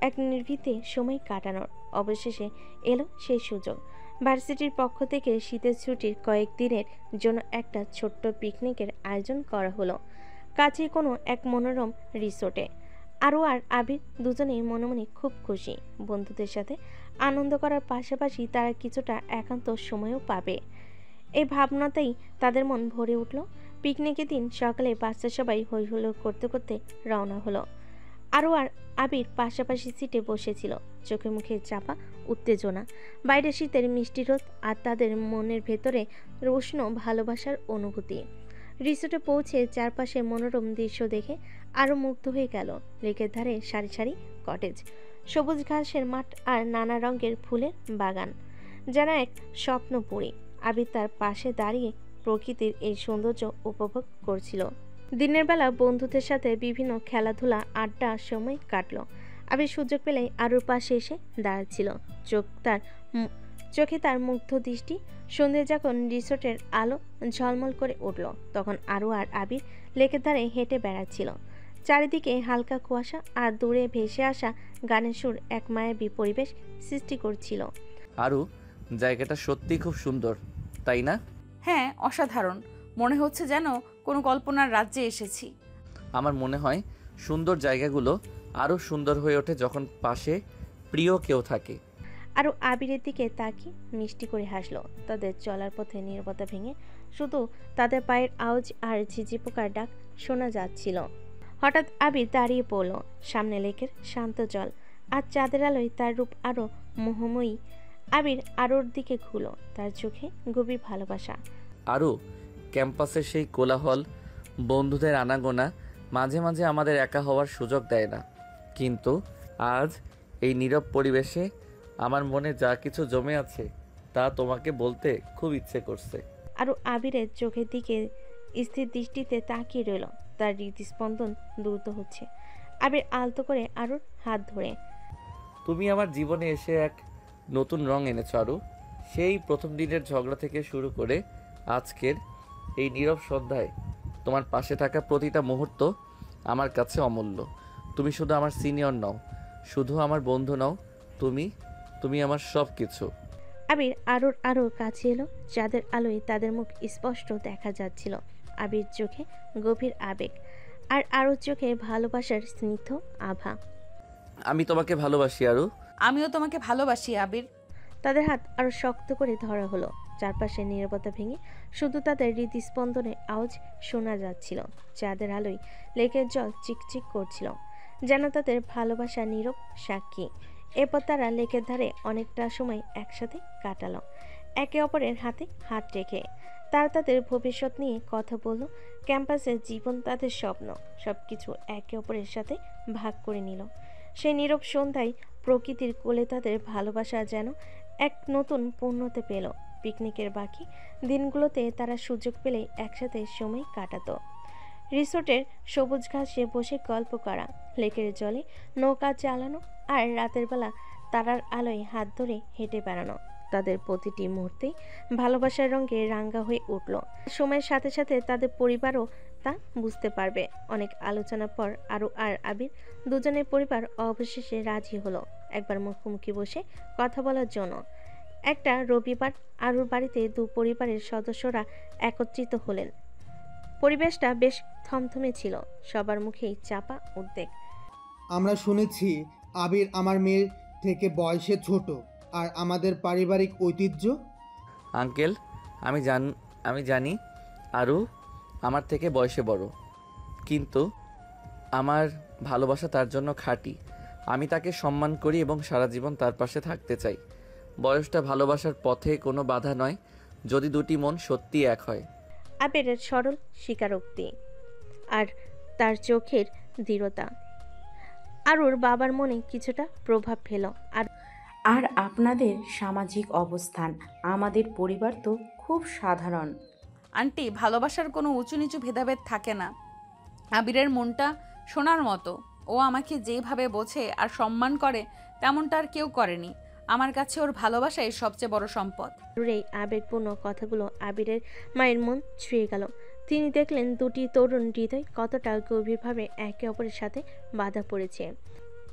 এক নির্ভীতে সময় কাটানোর। অবশেষে এলো সেই সুযোগ। ভার্সিটির পক্ষ থেকে শীতের ছুটির কয়েকদিনের জন্য একটা ছোট্ট পিকনিকের আয়োজন করা হলো কাছে কোনো এক মনোরম রিসোর্টে। আর আবির দুজনেই মনে মনে খুব খুশি। বন্ধুদের সাথে আনন্দ করার পাশাপাশি তারা কিছুটা একান্ত সময়ও পাবে, এই ভাবনাতেই তাদের মন ভরে উঠল। পিকনিকের দিন সকালে বাচ্চা সবাই হই হুল্লোড় করতে করতে রওনা হলো। আর আবির পাশাপাশি সিটে বসেছিল, চোখে মুখে চাপা উত্তেজনা, বাইরে শীতের মিষ্টি রোদ আর তাদের মনের ভেতরে উষ্ণ ভালোবাসার অনুভূতি। রিসোর্টে পৌঁছে চারপাশে মনোরম দৃশ্য দেখে আরও মুগ্ধ হয়ে গেল। লেকের ধারে সারি সারি কটেজ, সবুজ ঘাসের মাঠ আর নানা রঙের ফুলের বাগান, যেন এক স্বপ্নপুরী। আবির তার পাশে দাঁড়িয়ে প্রকৃতির এই সৌন্দর্য উপভোগ করছিল। দিনের বেলা বন্ধুদের সাথে বিভিন্ন খেলাধুলা আড্ডা সময় কাটল। আবির সুযোগ পেলেই আরুর পাশে এসে দাঁড়াচ্ছিল। চোখে তার মুগ্ধ দৃষ্টি। সন্ধ্যে যখন রিসোর্টের আলো ঝলমল করে উঠল, তখন আরু আর আবির লেকের ধারে হেঁটে বেড়াচ্ছিল। চারিদিকে হালকা কুয়াশা আর দূরে ভেসে আসা গানের সুর এক মায়াবী পরিবেশ সৃষ্টি করছিল। আরও জায়গাটা সত্যি খুব সুন্দর, তাই না? হ্যাঁ, অসাধারণ। মনে হচ্ছে যেন কোনো কল্পনার রাজ্যে এসেছি। আমার মনে হয় সুন্দর জায়গাগুলো আরও সুন্দর হয়ে ওঠে যখন পাশে প্রিয় কেউ থাকে। আরও আবিরের দিকে তাকিয়ে মিষ্টি করে হাসলো। তাদের চলার পথে নীরবতা ভেঙে শুধু তাদের পায়ের আওয়াজ আর ঝিঝি পোকার ডাক শোনা যাচ্ছিল। হঠাৎ আবির দাঁড়িয়ে পড়ল। সামনে লেকের শান্ত জল আর চাঁদের আলোয় তার রূপ আরও মোহময়ী। আবির আরোর দিকে ঘুরল, তার চোখে গভীর ভালোবাসা। আরও ক্যাম্পাসের সেই কোলাহল, বন্ধুদের আনাগোনা মাঝে মাঝে আমাদের একা হওয়ার সুযোগ দেয় না, কিন্তু আজ এই নীরব পরিবেশে আমার মনে যা কিছু জমে আছে তা তোমাকে বলতে খুব ইচ্ছে করছে। আরও আবিরের চোখের দিকে স্থির দৃষ্টিতে তাকিয়ে রইল। তার হৃদস্পন্দন দ্রুত হচ্ছে। আবির আলতো করে আরুর হাত ধরে, তুমি আমার জীবনে এসে এক নতুন রং এনেছো আরু। সেই প্রথম দিনের ঝগড়া থেকে শুরু করে আজকের এই নীরব সন্ধ্যায় তোমার পাশে থাকা প্রতিটা মুহূর্ত আমার কাছে অমূল্য। তুমি শুধু আমার সিনিয়র নও, শুধু আমার বন্ধু নও, তুমি আমার সব কিছু। আবির আরোর কাছে এলো। চাঁদের আলোয় তাদের মুখ স্পষ্ট দেখা যাচ্ছিল। আবির চোখে গভীর আবেগ আর আরোর চোখে ভালোবাসার স্নিগ্ধ আভা। আমি তোমাকে ভালোবাসি আরু। আমিও তোমাকে ভালোবাসি আবির। তাদের হাত আরো শক্ত করে ধরা হলো। চারপাশে নীরবতা ভেঙে শুধু তাদের হৃদস্পন্দনের আওয়াজ শোনা যাচ্ছিল। চাঁদের আলোয় লেকের জল চিকচিক করছিল, যেন তাদের ভালোবাসা নীরব সাক্ষী। এরপর তারা লেকের ধারে অনেকটা সময় একসাথে কাটালো, একে অপরের হাতে হাত রেখে। তারা তাদের ভবিষ্যৎ নিয়ে কথা বলল। ক্যাম্পাসের জীবন, তাদের স্বপ্ন, সবকিছু একে অপরের সাথে ভাগ করে নিল। সেই নীরব সন্ধ্যায় প্রকৃতির কোলে তাদের ভালোবাসা যেন এক নতুন পূর্ণতা পেল। পিকনিকের বাকি দিনগুলোতে তারা সুযোগ পেলেই একসাথে সময় কাটাতো। রিসোর্টের সবুজ ঘাসে বসে গল্প করা, লেকের জলে নৌকা চালানো আর রাতের বেলা তারার আলোয় হাত ধরে হেঁটে বেড়ানো, তাদের প্রতিটি মুহূর্তেই ভালোবাসার রঙে রাঙ্গা হয়ে উঠল। সময়ের সাথে সাথে তাদের পরিবারও তা বুঝতে পারবে। অনেক আলোচনার পর আরু আর আবির দুজনের পরিবার অবশেষে রাজি হলো একবার মুখোমুখি বসে কথা বলার জন্য। একটা রবিবার আরুর বাড়িতে দু পরিবারের সদস্যরা একত্রিত হলেন। পরিবেশটা বেশ থমথমে ছিল, সবার মুখেই চাপা উদ্বেগ। আমরা শুনেছি আবির আমার মেয়ের থেকে বয়সে ছোট, আর আমাদের পারিবারিক ঐতিহ্য। আঙ্কেল, আমি জানি আরও আমার থেকে বয়সে বড়, কিন্তু আমার ভালোবাসা তার জন্য খাঁটি। আমি তাকে সম্মান করি এবং সারা জীবন তার পাশে থাকতে চাই। বয়সটা ভালোবাসার পথে কোনো বাধা নয়, যদি দুটি মন সত্যি এক হয়। আবিরের সরল স্বীকারোক্তি আর তার চোখের দৃঢ়তা আরুর বাবার মনে কিছুটা প্রভাব ফেল। আর আপনাদের সামাজিক অবস্থান, আমাদের পরিবার তো খুব সাধারণ। আন্টি, ভালোবাসার কোনো উঁচু নিচু ভেদাভেদ থাকে না। আবিরের মনটা সোনার মতো। ও আমাকে যেভাবে বোঝে আর সম্মান করে তেমনটা আর কেউ করেনি। আমার কাছে ওর ভালোবাসাই সবচেয়ে বড় সম্পদ। আরুর এই আবেগপূর্ণ কথাগুলো আবিরের মায়ের মন ছুঁয়ে গেল। তিনি দেখলেন দুটি তরুণ হৃদয় কতটা গভীরভাবে একে অপরের সাথে বাঁধা পড়েছে।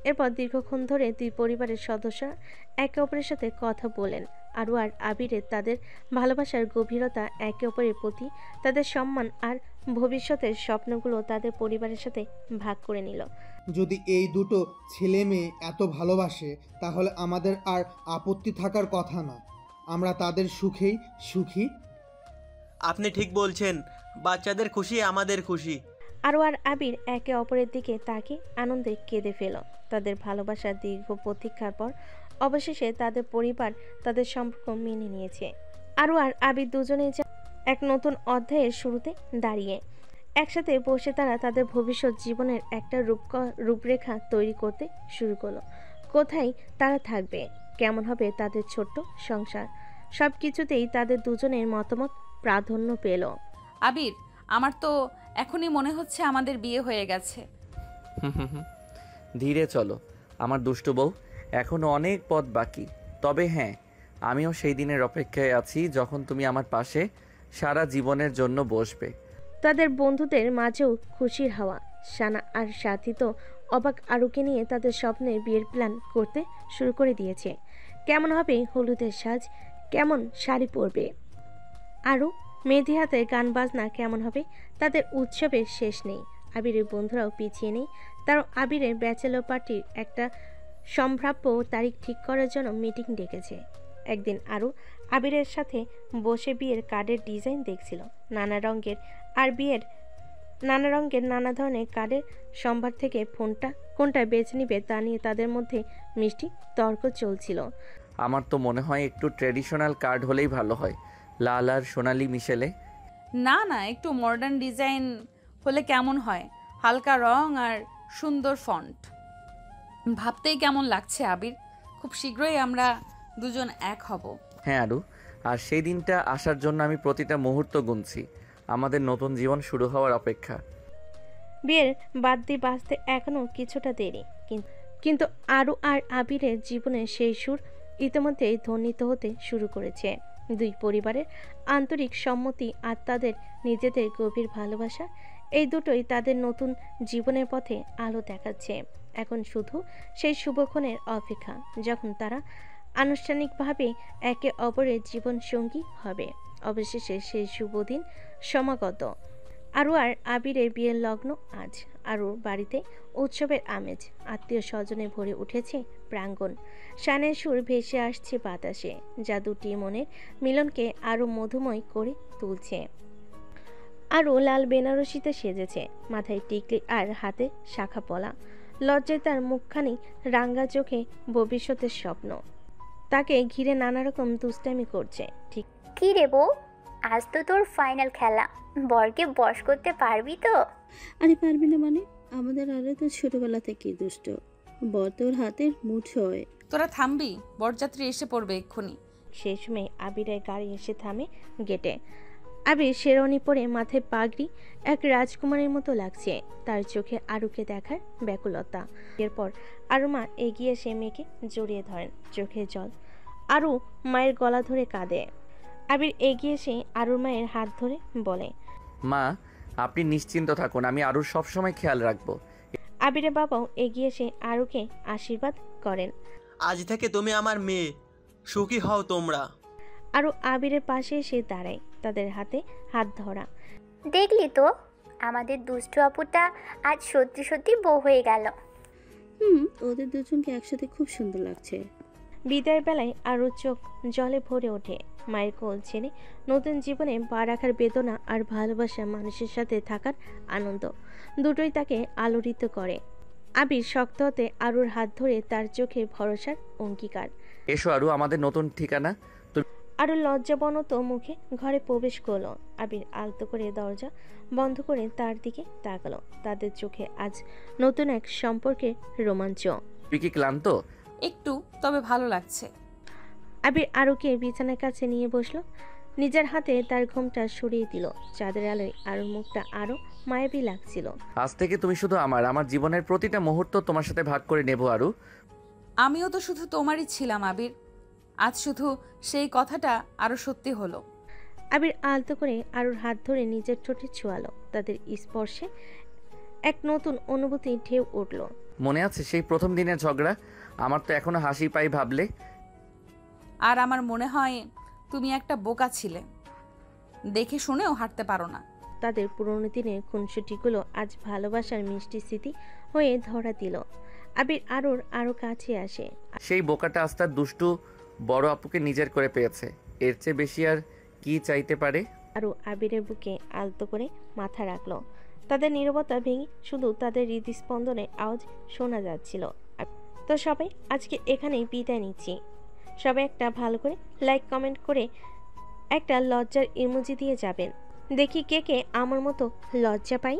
এরপর দীর্ঘক্ষণ ধরে দুই পরিবারের সদস্যরা একে অপরের সাথে কথা বলেন। আরু আর আবিরের তাদের ভালোবাসার গভীরতা, একে অপরের প্রতি তাদের সম্মান আর ভবিষ্যতের স্বপ্নগুলো তাদের পরিবারের সাথে ভাগ করে নিল। যদি এই দুটো ছেলে মেয়ে এত ভালোবাসে, তাহলে আমাদের আর আপত্তি থাকার কথা না। আমরা তাদের সুখেই সুখী। আপনি ঠিক বলছেন, বাচ্চাদের খুশি আমাদের খুশি। আরু আর আবির একে অপরের দিকে তাকিয়ে আনন্দে কেঁদে ফেল। তাদের ভালোবাসার দীর্ঘ প্রতীক্ষার পর অবশেষে তাদের পরিবার তাদের সম্পর্ক মেনে নিয়েছে। আরু আর আবির দুজনেই এক নতুন অধ্যায়ের শুরুতে দাঁড়িয়ে একসাথে বসে তারা তাদের ভবিষ্যৎ জীবনের একটা রূপরেখা তৈরি করতে শুরু করলো। কোথায় তারা থাকবে, কেমন হবে তাদের ছোট্ট সংসার, সব কিছুতেই তাদের দুজনের মতামত প্রাধান্য পেল। আবির, আমার তো এখনই মনে হচ্ছে আমাদের বিয়ে হয়ে গেছে। ধীরে চলো আমার দুষ্টু বউ, এখনও অনেক পথ বাকি। তবে হ্যাঁ, আমিও সেই দিনের অপেক্ষায় আছি যখন তুমি আমার পাশে সারা জীবনের জন্য বসবে। তাদের বন্ধুদের মাঝেও খুশির হাওয়া। সানা আর সাথী তো অবাক আরুকে নিয়ে তাদের স্বপ্নের বিয়ের প্ল্যান করতে শুরু করে দিয়েছে। কেমন হবে হলুদের সাজ, কেমন শাড়ি পরবে আরু, মেহেদি হাতে গান বাজনা কেমন হবে, তাদের উৎসবের শেষ নেই। আবিরের বন্ধুরাও পিছিয়ে নেই। তারা আবিরের ব্যাচেলর পার্টির একটা সম্ভাব্য তারিখ ঠিক করার জন্য মিটিং ডেকেছে। একদিন আরু আবিরের সাথে বসে বিয়ের কার্ডের ডিজাইন দেখছিল। নানা রঙের নানা ধরনের কার্ডের সম্ভার থেকে কোনটা বেছে নিবে তা নিয়ে তাদের মধ্যে মিষ্টি তর্ক চলছিল। আমার তো মনে হয় একটু ট্র্যাডিশনাল কার্ড হলেই ভালো হয়, লাল আর সোনালি মিশেলে। না না, একটু মডার্ন ডিজাইন হলে কেমন হয়, হালকা রং আর সুন্দর ফন্ট। ভাবতেই কেমন লাগছে আবির, খুব শীঘ্রই আমরা দুজন এক হব। হ্যাঁ আরু, আর সেই দিনটা আসার জন্য আমি প্রতিটা মুহূর্ত গুনছি। আমাদের নতুন জীবন শুরু হওয়ার অপেক্ষা। বিয়ের বাদ্যি বাজতে এখনো কিছুটা দেরি, কিন্তু আরু আর আবিরের জীবনের সেই সুর ইতিমধ্যেই ধ্বনিত হতে শুরু করেছে। দুই পরিবারের আন্তরিক সম্মতি আর তাদের নিজেদের গভীর ভালোবাসা, এই দুটোই তাদের নতুন জীবনের পথে আলো দেখাচ্ছে। এখন শুধু সেই শুভক্ষণের অপেক্ষা, যখন তারা আনুষ্ঠানিকভাবে একে অপরের জীবন সঙ্গী হবে। অবশেষে সেই শুভ দিন সমাগত। আরু আর আবিরের বিয়ের লগ্ন আজ। আরুর বাড়িতে উৎসবের আমেজ, আত্মীয় স্বজনে ভরে উঠেছে প্রাঙ্গণ। শানের সুর ভেসে আসছে বাতাসে, যা দুটি মনের মিলনকে আরো মধুময় করে তুলছে। আরু লাল বেনারসিতে সেজেছে, মাথায় টিকলি আর হাতে শাখা পলা। লজ্জায় তার মুখখানি রাঙ্গা চোখে ভবিষ্যতের স্বপ্ন। তাকে ঘিরে নানা রকম দুষ্টামি করছে। ঠিক কি রে বউ, আজ তো তোর ফাইনাল খেলা, বরকে বশ করতে পারবি তো? আরে পারবি না মানে? আমাদের আরে তো ছোটবেলা থেকেই দুষ্ট, বর তোর হাতের মুঠোয়। তোরা থামবি, বরযাত্রী এসে পড়বে এক্ষুনি। সেই সময় আবিরের গাড়ি এসে থামে গেটে। আবির শেরওয়ানি পরে, মাথায় পাগড়ি, এক রাজকুমারীর মতো লাগছে। তার চোখে আরুকে দেখার ব্যাকুলতা। এরপর আরু মা এগিয়ে এসে মেয়েকে জড়িয়ে ধরেন, চোখে জল। আরু মায়ের গলা ধরে কাঁদে। আবির এগিয়ে এসে আরুর মায়ের হাত ধরে বলে, মা, আপনি নিশ্চিন্ত থাকুন, আমি আরুর সবসময় খেয়াল রাখবো। আবিরের বাবাও এগিয়ে এসে আরুকে আশীর্বাদ করেন। আজ থেকে তুমি আমার মেয়ে, সুখী হও তোমরা। আরু আবিরের পাশে এসে দাঁড়ায়, তাদের হাতে হাত ধরা। দেখলি তো, আমাদের দুষ্টু আপুটা আজ সত্যি সত্যি বউ হয়ে গেল। ওদের দুজনকে একসাথে খুব সুন্দর লাগছে। বিদায়ের বেলায় আরও চোখ জলে ভরে ওঠে। মায়ের কোল ছেড়ে নতুন জীবনে পা রাখার বেদনা আর ভালোবাসা মানুষের সাথে থাকার আনন্দ দুটোই তাকে আলোড়িত করে। আবির শক্ত হাতে আরুর হাত ধরে তার চোখে ভরসার অঙ্গীকার। এসো আরু, আমাদের নতুন ঠিকানা। আরও লজ্জাবনত মুখে ঘরে প্রবেশ করলো। আবির আলতো করে দরজা বন্ধ করে তার দিকে তাকালো। তাদের চোখে আজ নতুন এক সম্পর্কের রোমাঞ্চ। তুই কি ক্লান্ত? একটু, তবে ভালো লাগছে। আবির আরুকে বিছানার কাছে নিয়ে বসলো। নিজের হাতে তার ঘোমটা সরিয়ে দিল। চাঁদের আলোয় আরুর মুখটা আরো মায়াবী লাগছিল। আজ থেকে তুমি শুধু আমার জীবনের প্রতিটা মুহূর্ত তোমার সাথে ভাগ করে নেব আরু। আমিও তো শুধু তোমারই ছিলাম আবির। আজ শুধু সেই কথাটা আরো সত্যি হলো। আবির আলতো করে আরুর হাত ধরে নিজের ঠোঁটে ছোঁয়ালো। তাদের স্পর্শে এক নতুন অনুভূতি ঢেউ উঠল। মনে আছে সেই প্রথম দিনের ঝগড়া? আমার তো এখনো হাসি পাই ভাবলে। আর আমার মনে হয় তুমি একটা বোকা ছিলে, দেখে শুনেও হাঁটতে পারো না। তাদের পুরনো দিনের খুনসুটিগুলো আজ ভালোবাসার মিষ্টি স্মৃতি হয়ে ধরা দিল। আবির আরুর আরো কাছে আসে। সেই বোকাটা আজ তার দুষ্টু বড় আপুকে নিজের করে পেয়েছে। এর চেয়ে বেশি আর কি চাইতে পারে? আরু আবিরের বুকে আলতো করে মাথা রাখলো। তাদের নীরবতা ভেঙে শুধু তাদের হৃদস্পন্দনের আওয়াজ শোনা যাচ্ছিল। তো সবাই আজকে এখানেই বিদায় নিচ্ছি। সবাই একটা ভালো করে লাইক কমেন্ট করে একটা লজ্জার ইমোজি দিয়ে যাবেন। দেখি কে কে আমার মতো লজ্জা পাই।